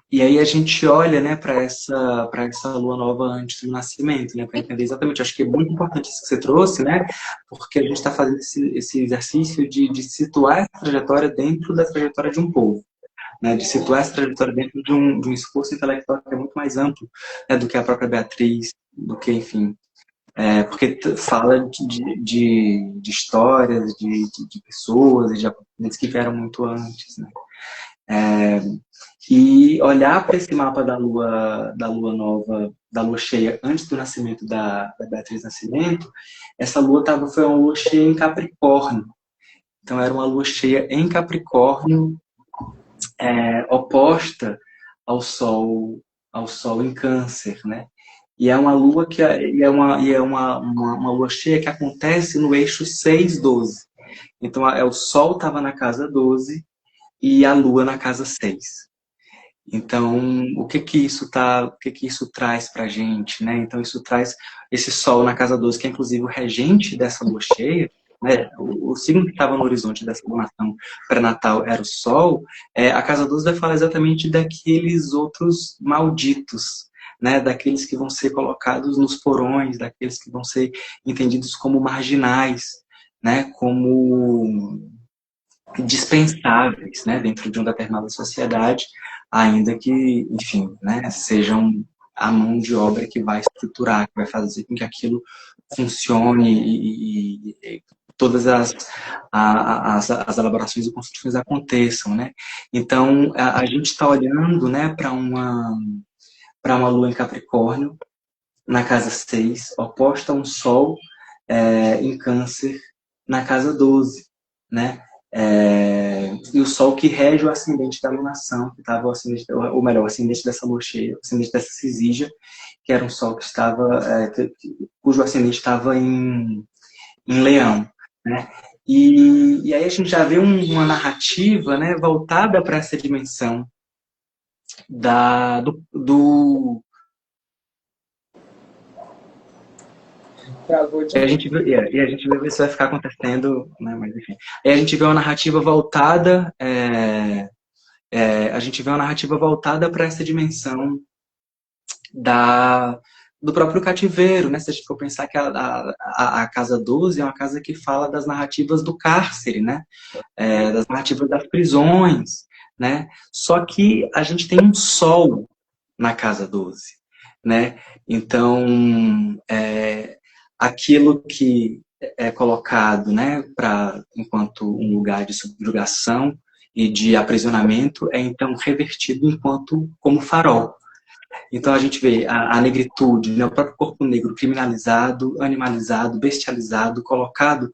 B: E aí a gente olha, né, para essa lua nova antes do nascimento, né, para entender exatamente. Acho que é muito importante isso que você trouxe, né, porque a gente está fazendo esse exercício de situar essa trajetória dentro da trajetória de um povo, né, de situar essa trajetória dentro de um esforço intelectual que é muito mais amplo, né, do que a própria Beatriz, do que, enfim, porque fala de histórias, de pessoas e de acontecimentos que vieram muito antes, né. E olhar para esse mapa da lua nova, da lua cheia antes do nascimento da Beatriz Nascimento, essa lua foi uma lua cheia em Capricórnio. Então era uma lua cheia em Capricórnio, oposta ao Sol em Câncer, né? E é uma lua uma lua cheia que acontece no eixo 6-12. Então o Sol estava na casa 12 e a Lua na casa 6. Então, o que isso traz para a gente, né? Então, isso traz esse Sol na casa 12, que é inclusive o regente dessa lua cheia, né? O signo que estava no horizonte dessa lunação pré-natal era o Sol. A casa 12 vai falar exatamente daqueles outros malditos, né? Daqueles que vão ser colocados nos porões, daqueles que vão ser entendidos como marginais, né? Como dispensáveis, né, dentro de uma determinada sociedade, ainda que, enfim, né, sejam a mão de obra que vai estruturar, que vai fazer com que aquilo funcione e todas as elaborações e construções aconteçam, né? Então, a gente está olhando, né, para uma lua em Capricórnio, na casa 6, oposta a um sol em Câncer, na casa 12, né? E o Sol que rege o ascendente da lunação, que estava ou melhor, o ascendente dessa lua cheia, o ascendente dessa Cisígia, que era um Sol que estava, cujo ascendente estava em Leão, né? E aí a gente já vê uma narrativa, né, voltada para essa dimensão do E a gente vê se isso vai ficar acontecendo, né? Mas enfim. Aí a gente vê uma narrativa voltada, a gente vê uma narrativa voltada para essa dimensão do próprio cativeiro, né? Se a gente for pensar que a Casa 12 é uma casa que fala das narrativas do cárcere, né? Das narrativas das prisões, né? Só que a gente tem um sol na Casa 12, né? Então, aquilo que é colocado, né, enquanto um lugar de subjugação e de aprisionamento é então revertido como farol. Então a gente vê a negritude, né, o próprio corpo negro criminalizado, animalizado, bestializado, colocado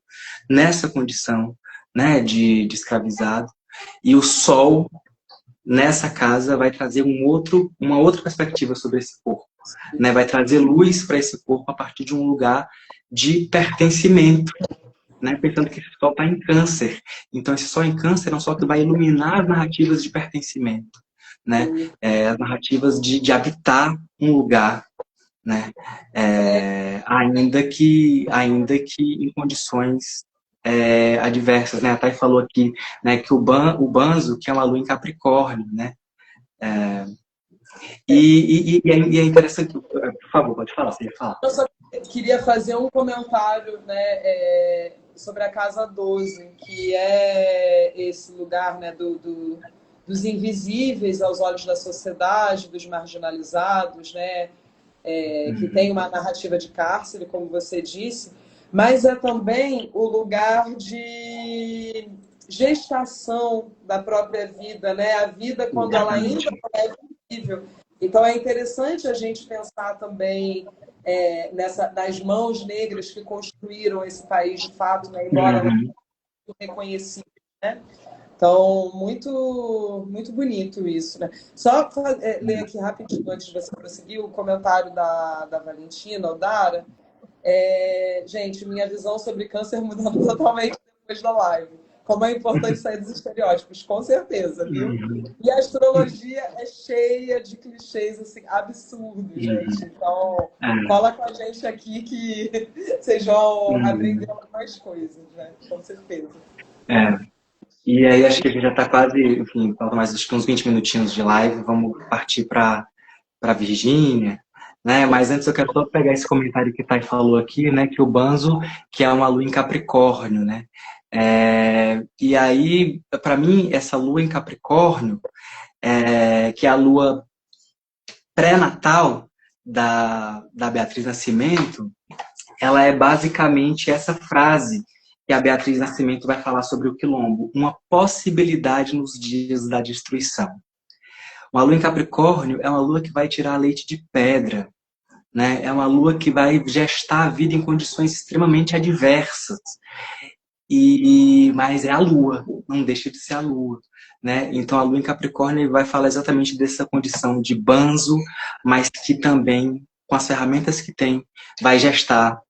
B: nessa condição, né, de escravizado, e o sol nessa casa vai trazer uma outra perspectiva sobre esse corpo, né? Vai trazer luz para esse corpo a partir de um lugar de pertencimento, né? Pensando que esse sol está em Câncer. Então, esse sol em Câncer é um sol que vai iluminar as narrativas de pertencimento, né? As narrativas de habitar um lugar, né? Ainda que em condições adversas, né? A Thay falou aqui, né, que o Banzo, que é uma lua em Capricórnio, né? E é interessante, por favor, pode falar, você ia falar.
A: Eu só queria fazer um comentário, né, sobre a Casa 12, que é esse lugar, né, dos invisíveis aos olhos da sociedade, dos marginalizados, né, que tem uma narrativa de cárcere, como você disse, mas é também o lugar de gestação da própria vida, né? A vida quando ela ainda não é visível. Então é interessante a gente pensar também nas mãos negras que construíram esse país de fato, né? Embora não reconhecido, né? Então, muito, muito bonito isso, né? Só ler aqui rapidinho, antes de você prosseguir, o comentário da Valentina, Odara. Gente, minha visão sobre câncer mudando totalmente depois da live. Como é importante sair dos estereótipos, com certeza, viu? E a astrologia é cheia de clichês assim, absurdos, gente. Então, cola com a gente aqui que vocês vão aprender mais coisas, né? Com certeza.
B: E aí acho que a gente já está quase, enfim, falta mais acho que uns 20 minutinhos de live, vamos partir para Virgínia, né? Mas antes eu quero só pegar esse comentário que o Thay falou aqui, né? Que o Banzo, que é uma lua em Capricórnio, né? E aí, para mim, essa lua em Capricórnio, que é a lua pré-natal da Beatriz Nascimento, ela é basicamente essa frase que a Beatriz Nascimento vai falar sobre o quilombo, uma possibilidade nos dias da destruição. Uma lua em Capricórnio é uma lua que vai tirar leite de pedra, né? É uma lua que vai gestar a vida em condições extremamente adversas. Mas é a lua, não deixa de ser a lua, né? Então a lua em Capricórnio vai falar exatamente dessa condição de banzo, mas que também, com as ferramentas que tem, vai gestar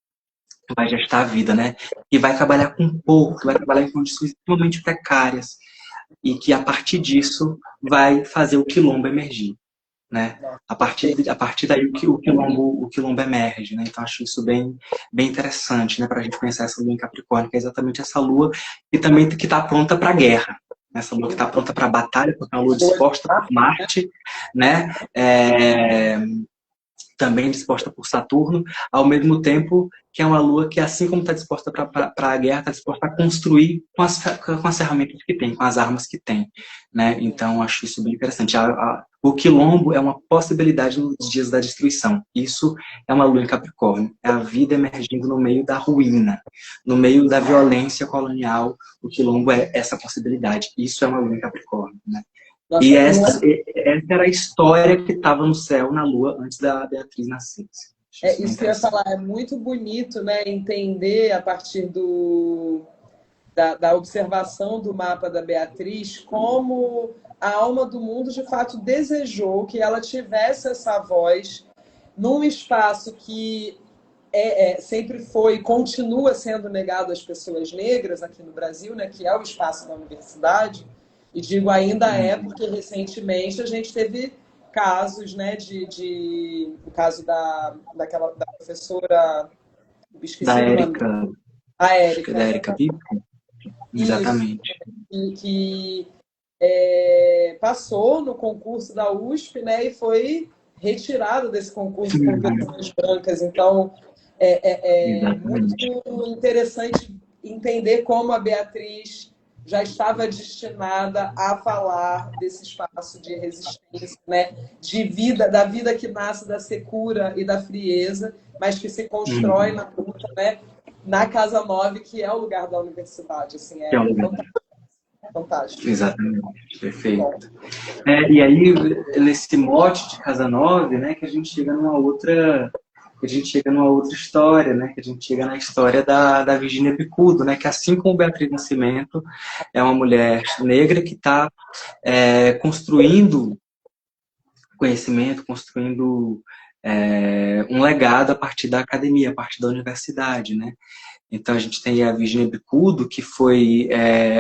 B: a vida, né? E vai trabalhar com pouco, vai trabalhar em condições extremamente precárias e que a partir disso vai fazer o quilombo emergir, né? A partir daí o quilombo emerge, né? Então acho isso bem interessante, né? Para a gente pensar essa lua em Capricórnio, que é exatamente essa lua que também que está pronta para a guerra. Essa lua que está pronta para a batalha, porque é uma lua disposta por Marte, né? Também disposta por Saturno, ao mesmo tempo que é uma lua que, assim como está disposta para a guerra, está disposta a construir com as ferramentas que tem, com as armas que tem, né? Então, acho isso bem interessante. O quilombo é uma possibilidade nos dias da destruição. Isso é uma lua em Capricórnio. É a vida emergindo no meio da ruína, no meio da violência colonial. O quilombo é essa possibilidade. Isso é uma lua em Capricórnio, né?
A: Nossa,
B: E essa era a história que estava no céu, na lua, antes da Beatriz nascer.
A: Isso que eu ia falar, é muito bonito, né, entender a partir da observação do mapa da Beatriz como a alma do mundo de fato desejou que ela tivesse essa voz num espaço que sempre foi e continua sendo negado às pessoas negras aqui no Brasil, né, que é o espaço da universidade. E digo ainda porque recentemente a gente teve casos, né, o caso da professora, esqueci
B: Da
A: o nome,
B: Érica.
A: a Érica,
B: Da Érica Bico? Exatamente.
A: que passou no concurso da USP, né, e foi retirado desse concurso por pessoas brancas. Então, muito interessante entender como a Beatriz já estava destinada a falar desse espaço de resistência, né? De vida, da vida que nasce da secura e da frieza, mas que se constrói na luta, né? Na Casa 9, que é o lugar da universidade. Assim, fantástico.
B: Exatamente, perfeito. E aí, nesse mote de Casa 9, né, que a gente chega numa outra história, né? Que a gente chega na história da Virgínia Bicudo, né? Que assim como Beatriz Nascimento, é uma mulher negra que está construindo conhecimento, construindo um legado a partir da academia, a partir da universidade, né? Então a gente tem a Virgínia Bicudo, que foi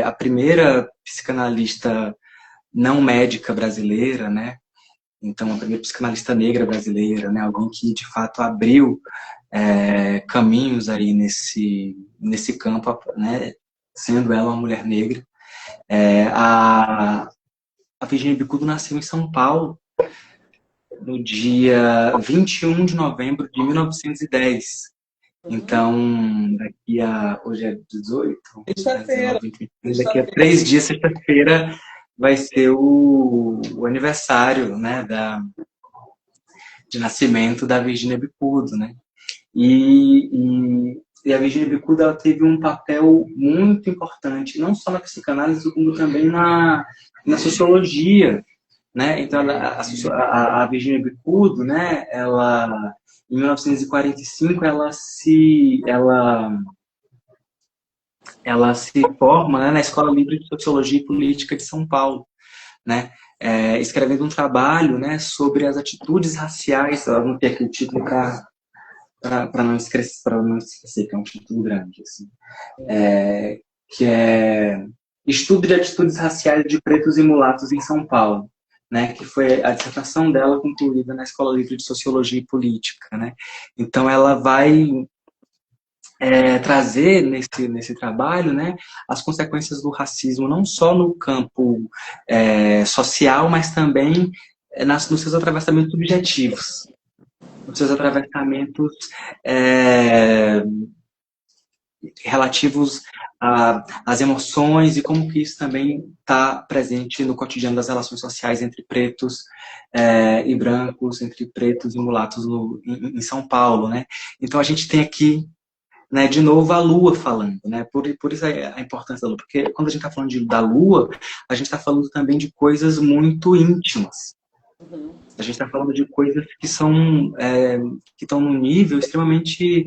B: a primeira psicanalista não médica brasileira, né? Então, a primeira psicanalista negra brasileira, né? Alguém que, de fato, abriu caminhos aí nesse campo, né? Sendo ela uma mulher negra. A Virgínia Bicudo nasceu em São Paulo no dia 21 de novembro de 1910. Então, hoje é 18?
A: Sexta-feira.
B: Daqui a 3 dias, sexta-feira, vai ser o aniversário, né, de nascimento da Virgínia Bicudo, né? E a Virgínia Bicudo, ela teve um papel muito importante, não só na psicanálise, como também na sociologia, né? Então, a Virgínia Bicudo, né, ela, em 1945, ela se forma, né, na Escola Livre de Sociologia e Política de São Paulo, né, escrevendo um trabalho, né, sobre as atitudes raciais. Eu não tenho aqui o título para não esquecer, que é um título grande, assim, que é Estudo de Atitudes Raciais de Pretos e Mulatos em São Paulo, né, que foi a dissertação dela concluída na Escola Livre de Sociologia e Política, né. Então ela vai trazer nesse trabalho, né, as consequências do racismo, não só no campo social, mas também nos seus atravessamentos subjetivos, nos seus atravessamentos relativos às emoções e como que isso também está presente no cotidiano das relações sociais entre pretos e brancos, entre pretos e mulatos em São Paulo, né? Então a gente tem aqui, né, de novo a Lua falando, né? Por isso a importância da Lua, porque quando a gente está falando da Lua, a gente está falando também de coisas muito íntimas.
A: Uhum.
B: A gente está falando de coisas que são que estão num nível extremamente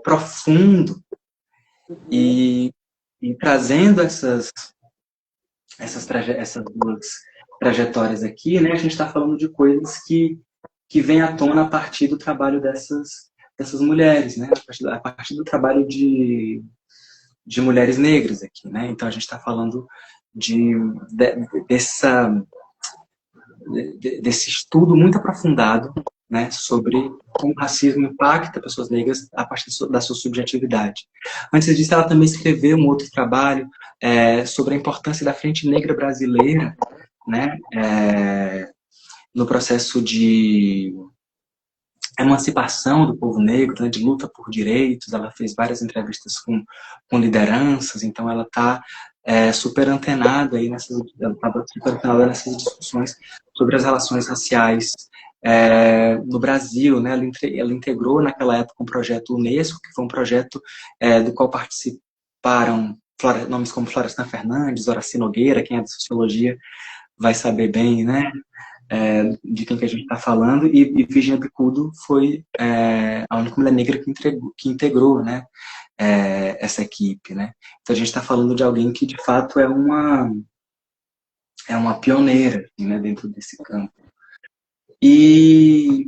B: profundo e trazendo essas duas trajetórias aqui, né? A gente está falando de coisas que vêm à tona a partir do trabalho dessas mulheres, né? A partir do trabalho de mulheres negras aqui, né? Então a gente está falando desse estudo muito aprofundado, né, sobre como o racismo impacta pessoas negras a partir da sua subjetividade. Antes disso, ela também escreveu um outro trabalho sobre a importância da Frente Negra Brasileira, né, no processo de emancipação do povo negro, né, de luta por direitos. Ela fez várias entrevistas com lideranças, então ela está super antenada aí nessas discussões sobre as relações raciais no Brasil, né? Ela integrou naquela época um projeto Unesco, que foi um projeto do qual participaram nomes como Florestan Fernandes, Horaci Nogueira, quem é de sociologia vai saber bem, né? De quem que a gente está falando, e Virginia Bicudo foi a única mulher negra que integrou, né, essa equipe, né? Então a gente está falando de alguém que de fato é uma pioneira, assim, né, dentro desse campo. E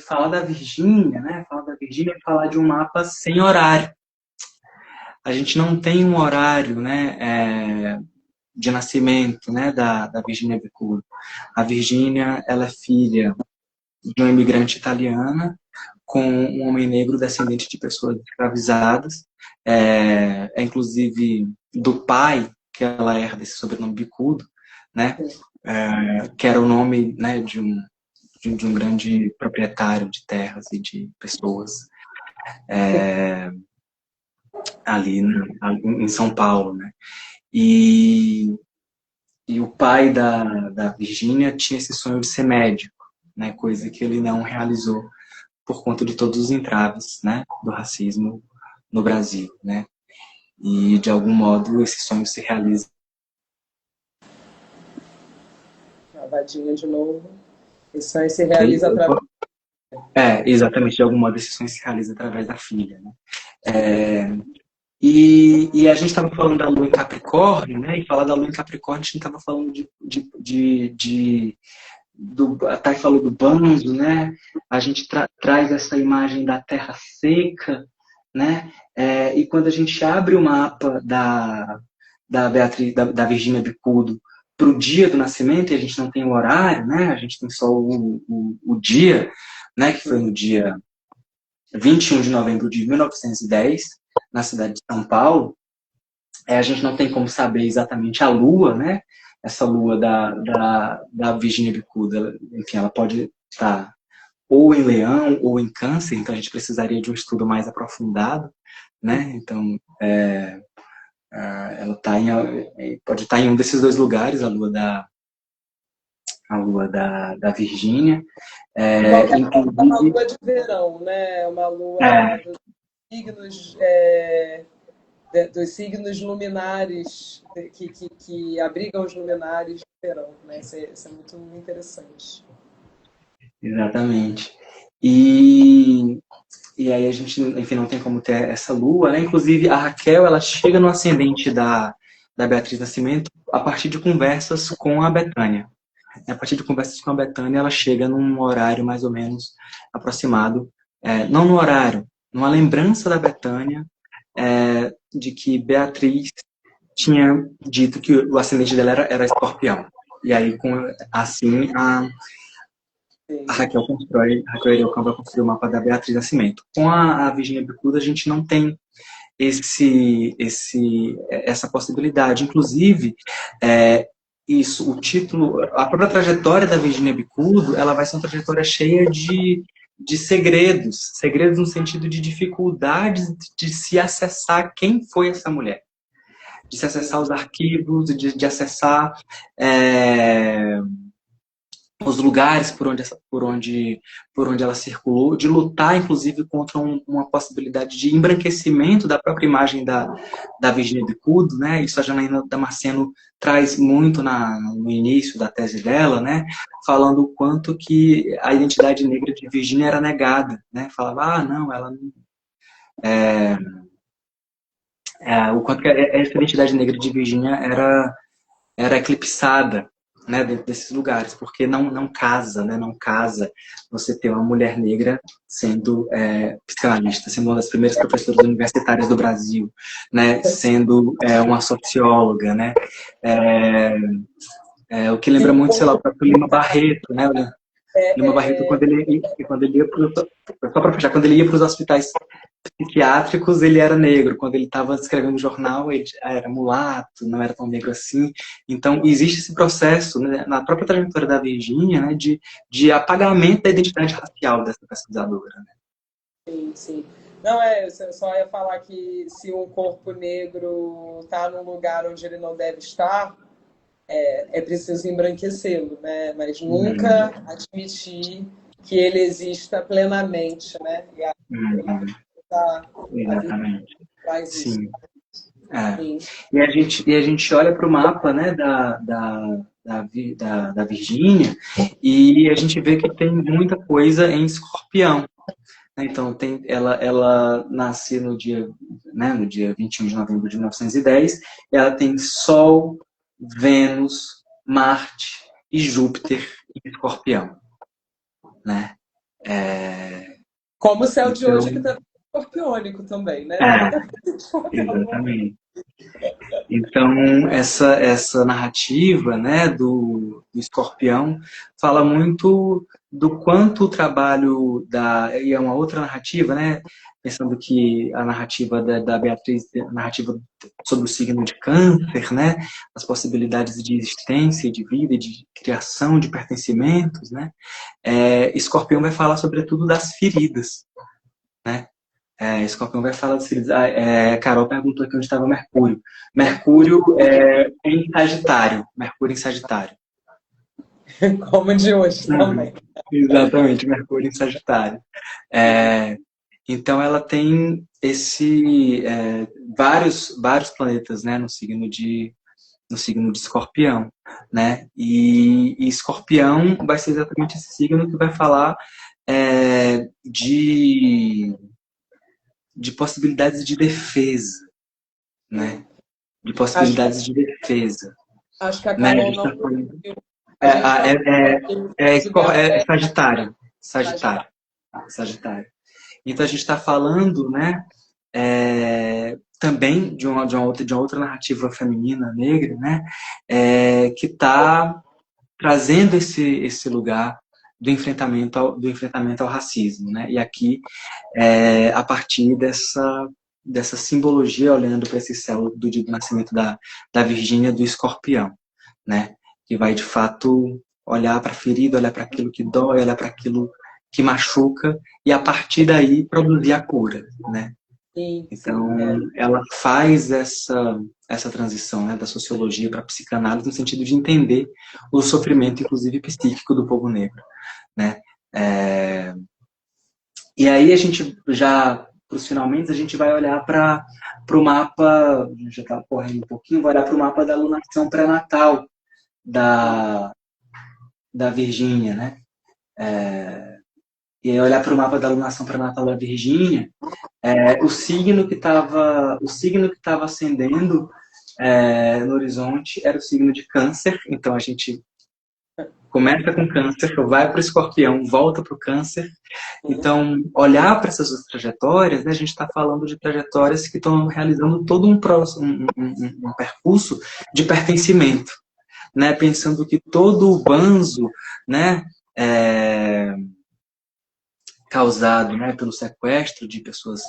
B: falar da Virgínia, né? Falar da Virgínia é falar de um mapa sem horário. A gente não tem um horário, né, de nascimento, né, da Virginia Bicudo. A Virgínia, ela é filha de uma imigrante italiana com um homem negro descendente de pessoas escravizadas, inclusive do pai que ela herda esse sobrenome Bicudo, né, que era o nome, né, de um grande proprietário de terras e de pessoas ali em São Paulo, né. E o pai da Virgínia tinha esse sonho de ser médico, né, coisa que ele não realizou por conta de todos os entraves, né, do racismo no Brasil, né. E, de algum modo, esse sonho se realiza.
A: Vadinha de novo. Esse sonho se realiza através...
B: Exatamente, de algum modo, esse sonho se realiza através da filha, né. E a gente estava falando da Lua em Capricórnio, né? E falar da Lua em Capricórnio, a gente estava falando a Thay falou do banzo, né? A gente traz essa imagem da terra seca, né? E quando a gente abre o mapa da Virgínia Bicudo para o dia do nascimento, e a gente não tem o horário, né? A gente tem só o dia, né? Que foi no dia 21 de novembro de 1910, na cidade de São Paulo. A gente não tem como saber exatamente a lua, né? Essa lua da Virgínia Bicudo, enfim, ela pode estar ou em Leão ou em Câncer, então a gente precisaria de um estudo mais aprofundado, né? Então, ela pode estar em um desses dois lugares, a lua da Virgínia.
A: Uma lua de verão, né? Uma lua dos signos luminares que abrigam os luminares de verão, né? Isso é muito interessante.
B: Exatamente. E aí a gente, enfim, não tem como ter essa lua, né? Inclusive, a Raquel, ela chega no ascendente da Beatriz Nascimento a partir de conversas com a Betânia. A partir de conversas com a Betânia, ela chega num horário mais ou menos aproximado, não no horário, numa lembrança da Betânia, de que Beatriz tinha dito que o ascendente dela era Escorpião. E aí, assim, a
A: sim.
B: Raquel Eriocão vai construir o mapa da Beatriz Nascimento. Com a Virgínia Bicudo, a gente não tem essa possibilidade. Inclusive, o título, a própria trajetória da Virgínia Bicudo, ela vai ser uma trajetória cheia de segredos, segredos no sentido de dificuldades de se acessar quem foi essa mulher, de se acessar os arquivos, de acessar os lugares por onde ela circulou, de lutar, inclusive, contra uma possibilidade de embranquecimento da própria imagem da Virgínia Bicudo, né? Isso a Janaína Damasceno traz muito no início da tese dela, né? Falando o quanto que a identidade negra de Virgínia era negada, né? Falava, não, ela não... o quanto que essa identidade negra de Virgínia era eclipsada, né, dentro desses lugares, porque não casa, né, não casa você ter uma mulher negra sendo psicanalista, sendo uma das primeiras professoras universitárias do Brasil, né, sendo uma socióloga, né, o que lembra muito, sei lá, o próprio Lima Barreto, né, Lima Barreto, quando ele ia quando ele ia para os hospitais psiquiátricos, ele era negro. Quando ele estava escrevendo jornal, ele era mulato, não era tão negro assim. Então, existe esse processo, né, na própria trajetória da Virgínia, né, de apagamento da identidade racial dessa pesquisadora. Né?
A: Sim, sim. Não, eu só ia falar que se um corpo negro está num lugar onde ele não deve estar, é preciso embranquecê-lo, né? Mas nunca admitir que ele exista plenamente, né? E a
B: Exatamente.
A: faz isso.
B: Sim.
A: Sim.
B: E a gente olha para o mapa, né, da Virgínia e a gente vê que tem muita coisa em Escorpião. Então, ela nasce no dia 21 de novembro de 1910. Ela tem Sol, Vênus, Marte e Júpiter em Escorpião. Né?
A: Como o céu de hoje, que também é escorpiônico também, né?
B: Exatamente. Então, essa narrativa, né, do Escorpião fala muito do quanto o trabalho e é uma outra narrativa, né, pensando que a narrativa da Beatriz, a narrativa sobre o signo de Câncer, né, as possibilidades de existência, de vida, de criação, de pertencimentos, né, Escorpião vai falar sobretudo das feridas, né. Escorpião vai falar das feridas. Carol perguntou aqui onde estava Mercúrio. Mercúrio em Sagitário. Mercúrio em Sagitário.
A: Como de hoje também.
B: Exatamente, Mercúrio em Sagitário. Então ela tem vários planetas, né, no signo de Escorpião, né? E Escorpião vai ser exatamente esse signo que vai falar de possibilidades de defesa, né? De possibilidades de defesa.
A: Acho que a Carol não...
B: Sagitário. Sagitário. Então a gente está falando, né? Também de uma outra narrativa feminina negra, né? Que está trazendo esse lugar do enfrentamento ao racismo, né? E aqui, a partir dessa simbologia, olhando para esse céu do dia do nascimento da Virgínia, do Escorpião, né? Que vai, de fato, olhar para a ferida, olhar para aquilo que dói, olhar para aquilo que machuca, e a partir daí produzir a cura, né? Então, ela faz essa transição, né, da sociologia para a psicanálise no sentido de entender o sofrimento, inclusive psíquico, do povo negro, né? E aí a gente já, para os finalmente, a gente vai olhar para o mapa, já está correndo um pouquinho, vai olhar para o mapa da alunação pré-natal da Virgínia, né? E aí olhar para o mapa da alunação pré-natal da Virgínia, o signo que estava ascendendo no horizonte era o signo de Câncer. Então a gente começa com Câncer, vai para o Escorpião, volta para o Câncer. Então, olhar para essas duas trajetórias, né, a gente está falando de trajetórias que estão realizando todo um percurso de pertencimento, né, pensando que todo o banzo, né, causado, né, pelo sequestro de pessoas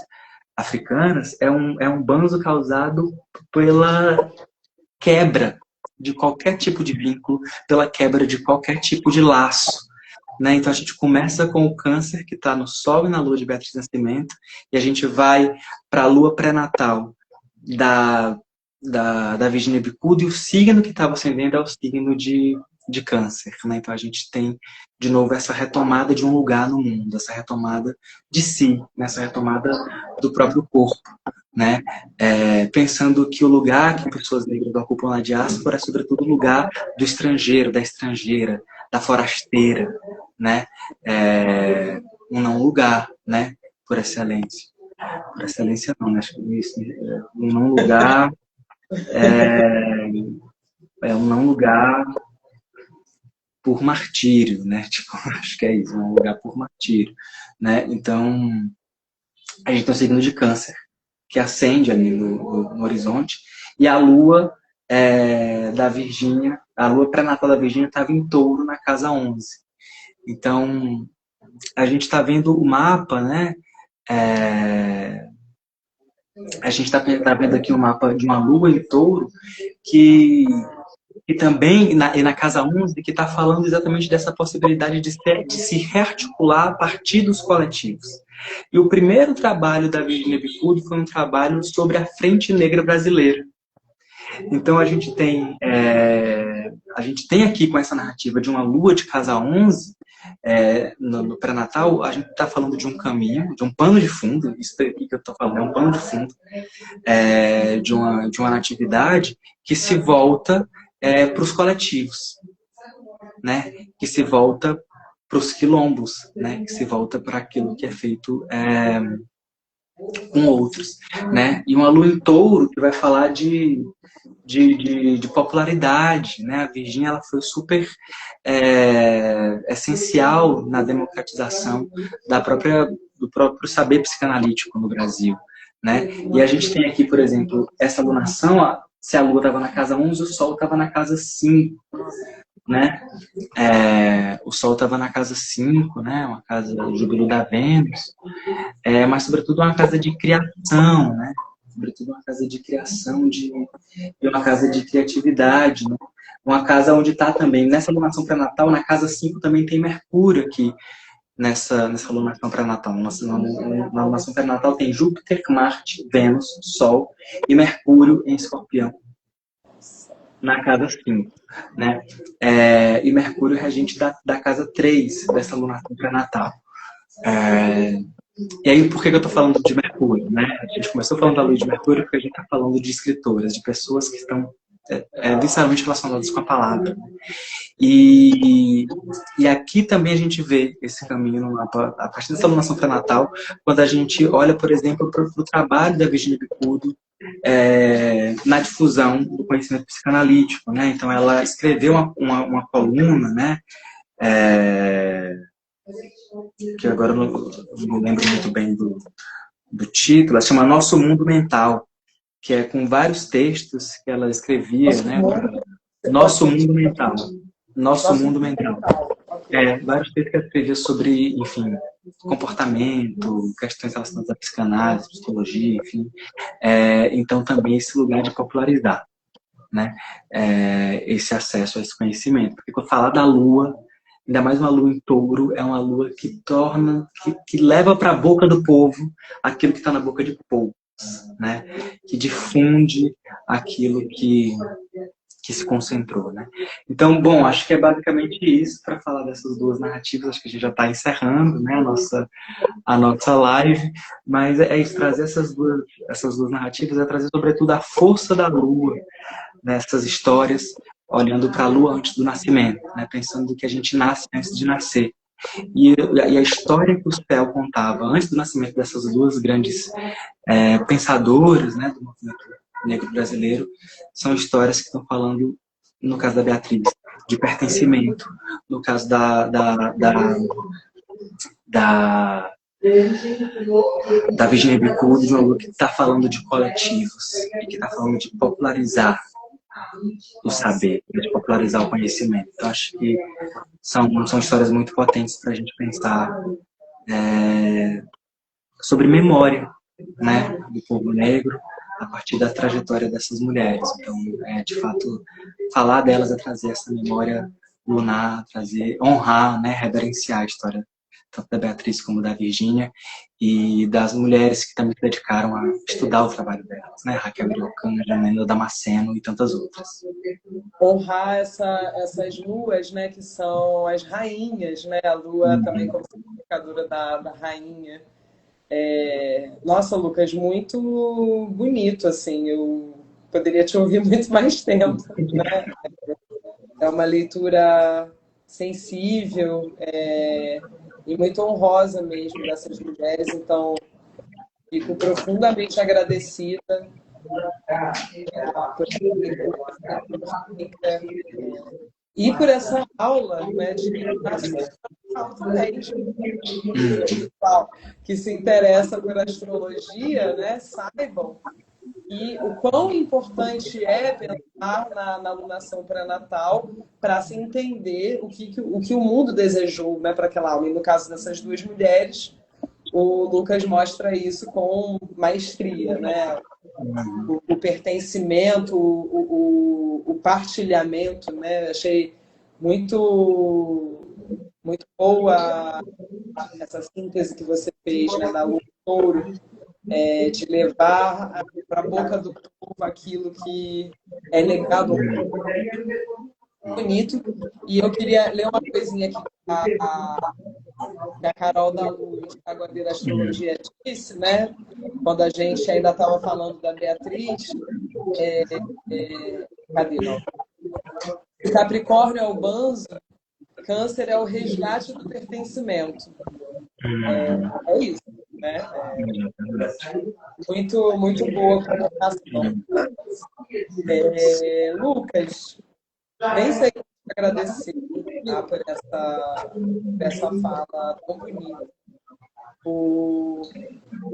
B: africanas é um banzo causado pela quebra de qualquer tipo de vínculo, pela quebra de qualquer tipo de laço. Né? Então a gente começa com o câncer que está no Sol e na Lua de Beatriz Nascimento, e a gente vai para a Lua pré-natal da Virginia Bicudo, e o signo que estava ascendendo é o signo de Câncer. Né? Então a gente tem, de novo, essa retomada de um lugar no mundo, essa retomada de si, essa retomada do próprio corpo. Né? Pensando que o lugar que pessoas negras ocupam na diáspora é, sobretudo, o lugar do estrangeiro, da estrangeira, da forasteira, né? Um não lugar, né? Por excelência. Por excelência não, né? Acho que isso, um não lugar um não lugar por martírio, né? Tipo, acho que é isso, um lugar por martírio, né? Então, a gente tem um signo de Câncer, que acende ali no horizonte, e a lua da Virgínia, a lua pré-natal da Virgínia estava em Touro, na casa 11. Então, a gente está vendo o mapa, né? A gente está vendo aqui o mapa de uma lua em Touro, que também, na casa 11, que está falando exatamente dessa possibilidade de se rearticular a partir dos coletivos. E o primeiro trabalho da Virginia Bicudo foi um trabalho sobre a Frente Negra Brasileira. Então a gente tem aqui, com essa narrativa de uma lua de casa 11, no pré-natal, a gente está falando de um caminho, de um pano de fundo, isso aqui que eu estou falando é um pano de fundo, de uma natividade que se volta para os coletivos, né? Que se volta para os quilombos, né? Que se volta para aquilo que é feito com outros, né? E uma lua em Touro que vai falar de popularidade, né? A Virgínia, ela foi super essencial na democratização do próprio saber psicanalítico no Brasil, né? E a gente tem aqui, por exemplo, essa lunação, se a Lua estava na casa 11, o Sol estava na casa 5, né? O Sol estava na casa 5, né? Uma casa do júbilo da Vênus, mas sobretudo uma casa de criação, né? Sobretudo uma casa de criação e uma casa de criatividade, né? Uma casa onde está também, nessa lunação pré-natal, na casa 5 também tem Mercúrio aqui, nessa lunação pré-natal. Na lunação pré-natal tem Júpiter, Marte, Vênus, Sol e Mercúrio em Escorpião, na casa 5. Né? E Mercúrio é regente da casa 3 dessa lunação pré-natal. E aí, por que eu estou falando de Mercúrio? Né? A gente começou falando da lua de Mercúrio porque a gente está falando de escritoras, de pessoas que estão visceralmente relacionadas com a palavra. E aqui também a gente vê esse caminho no mapa, a partir dessa lunação pré-natal, quando a gente olha, por exemplo, para o trabalho da Virginia Bicudo na difusão do conhecimento psicanalítico. Né? Então, ela escreveu uma coluna, né? Que agora eu não lembro muito bem do título, ela chama Nosso Mundo Mental, que é com vários textos que ela escrevia, né? Nosso Mundo Mental. Nosso Mundo Mental. Vários textos que ela escrevia sobre, enfim, comportamento, questões relacionadas à psicanálise, psicologia, enfim. Então, também esse lugar de popularizar, né? Esse acesso a esse conhecimento. Porque quando eu falar da Lua, ainda mais uma lua em Touro, é uma lua que que leva para a boca do povo aquilo que está na boca de poucos, né? Que difunde aquilo que se concentrou, né? Então, bom, acho que é basicamente isso para falar dessas duas narrativas. Acho que a gente já está encerrando, né, a nossa live, mas é isso, trazer essas duas narrativas, é trazer sobretudo a força da lua nessas histórias, olhando para a lua antes do nascimento, né, pensando que a gente nasce antes de nascer. E a história que o céu contava antes do nascimento dessas duas grandes pensadoras, né, do movimento negro brasileiro, são histórias que estão falando, no caso da Beatriz, de pertencimento, no caso da Virginia Bicudo, de uma lua que está falando de coletivos, e que está falando de popularizar o saber, de popularizar o conhecimento. Então, acho que são histórias muito potentes para a gente pensar sobre memória, né, do povo negro a partir da trajetória dessas mulheres. Então, de fato, falar delas é trazer essa memória lunar, honrar, né, reverenciar a história tanto da Beatriz como da Virgínia e das mulheres que também se dedicaram a estudar o trabalho delas, né, Raquel Iriocana, Janela Damasceno e tantas outras.
A: Honrar essas luas, né, que são as rainhas, né, a lua também como significadora da rainha. Nossa, Lucas, muito bonito, assim, eu poderia te ouvir muito mais tempo, né? É uma leitura sensível e muito honrosa mesmo dessas mulheres, então fico profundamente agradecida e por essa aula, né, de que se interessa por astrologia, né, saibam e o quão importante é pensar na alunação pré-natal para se entender o que o mundo desejou, né, para aquela alma. E no caso dessas duas mulheres, o Lucas mostra isso com maestria, né? O pertencimento, o partilhamento, né? Achei muito, muito boa essa síntese que você fez, né, da lua do touro, de levar para a boca do povo aquilo que é legado bonito. E eu queria ler uma coisinha aqui que a Carol da Luz, agora da Astrologia, disse, né? Quando a gente ainda estava falando da Beatriz, cadê, não? Capricórnio é o banzo, Câncer é o resgate do pertencimento. É isso, né? Muito, muito boa colocação. Lucas, nem sei como te agradecer, tá, por essa fala tão bonita.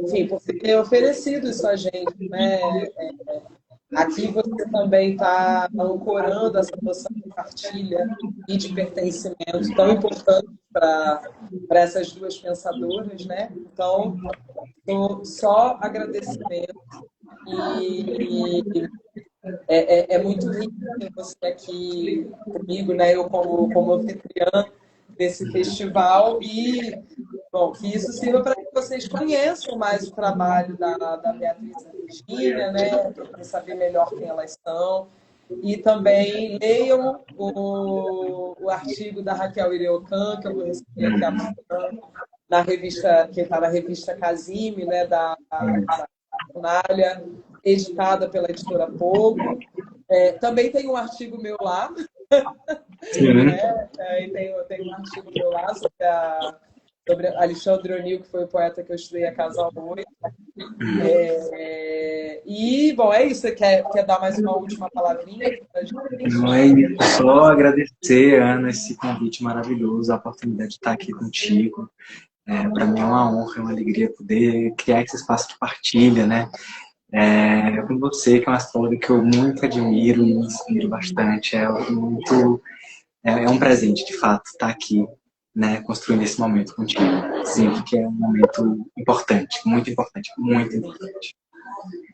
A: Enfim, por ter oferecido isso a gente, né? Aqui você também está ancorando essa noção de partilha e de pertencimento tão importante para essas duas pensadoras, né? Então, só agradecimento e é muito rico ter você aqui comigo, né? Eu como anfitriã desse festival e, bom, que isso sirva para que vocês conheçam mais o trabalho da Beatriz e da Virgínia, né? Para saber melhor quem elas são. E também leiam o artigo da Raquel Iriocã, que eu vou receber aqui amanhã, na revista, que está na revista Casime, né, da Nália, editada pela editora Pogo. Também tem um artigo meu lá, né? Tem um artigo meu lá sobre Alexandre O'Neill, que foi o poeta que eu estudei a Casal 8. E, bom, é isso. Você quer dar mais uma última palavrinha pra gente?
B: Não é só agradecer, Ana, esse convite maravilhoso, a oportunidade de estar aqui contigo. Para mim é uma honra, é uma alegria poder criar esse espaço de partilha, né? Com você, que é uma astróloga que eu muito admiro e me inspiro bastante. É um presente, de fato, estar aqui, né, construindo esse momento contigo. Sim, porque é um momento importante, muito importante, muito importante.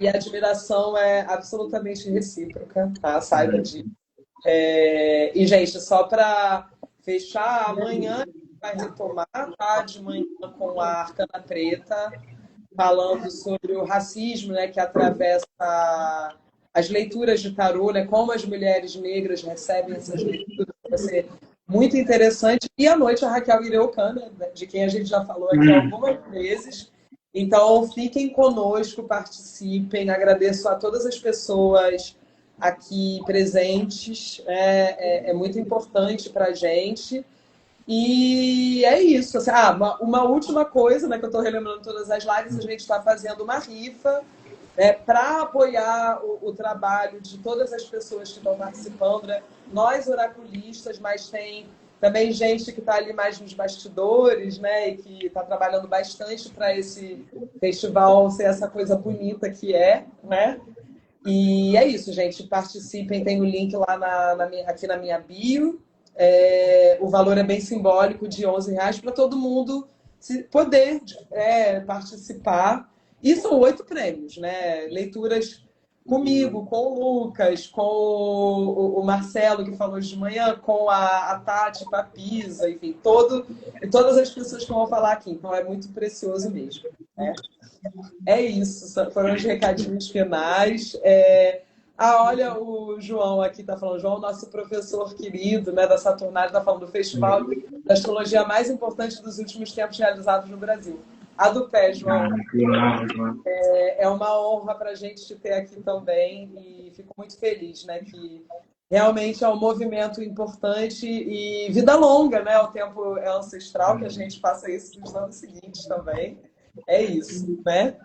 A: E a admiração é absolutamente recíproca, tá? Saiba disso. E, gente, só para fechar, amanhã a gente vai retomar, tá? De manhã com a Arcana Preta, falando sobre o racismo, né, que atravessa as leituras de tarô, né, como as mulheres negras recebem essas leituras. Vai ser muito interessante. E à noite a Raquel Iriocana, de quem a gente já falou aqui algumas vezes. Então, fiquem conosco, participem. Agradeço a todas as pessoas aqui presentes. É muito importante para a gente. E é isso. Assim, uma última coisa, né, que eu estou relembrando todas as lives, a gente está fazendo uma rifa, né, para apoiar o trabalho de todas as pessoas que estão participando, né? Nós, oraculistas, mas tem também gente que está ali mais nos bastidores, né, e que está trabalhando bastante para esse festival ser essa coisa bonita que é, né? E é isso, gente. Participem, tem o link lá aqui na minha bio. O valor é bem simbólico, de R$ 11, para todo mundo poder participar. E são 8 prêmios, né? Leituras comigo, com o Lucas, com o Marcelo, que falou de manhã, com a Tati Papisa, enfim, todas as pessoas que vão falar aqui. Então é muito precioso mesmo, né? É isso, foram os recadinhos finais. Olha, o João aqui está falando, João, nosso professor querido, né, da Saturnália, está falando do festival da astrologia mais importante dos últimos tempos realizados no Brasil. A do pé, João. É uma honra para a gente te ter aqui também e fico muito feliz, né, que realmente é um movimento importante e vida longa, né? O tempo é ancestral, que a gente faça isso nos anos seguintes também. É isso, né?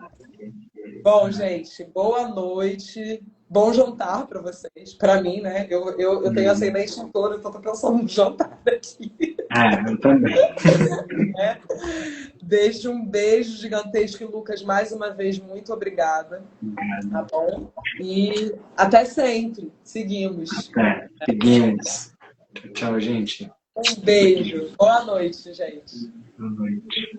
A: Bom, gente, boa noite. Bom jantar para vocês. Para mim, né? Eu tenho ascendente em touro, então estou pensando no jantar aqui.
B: Eu também.
A: Deixo um beijo gigantesco, Lucas. Mais uma vez, muito obrigada. Tá bom? E até sempre. Seguimos.
B: Seguimos. Tchau, gente.
A: Um beijo. Boa noite, gente.
B: Boa noite.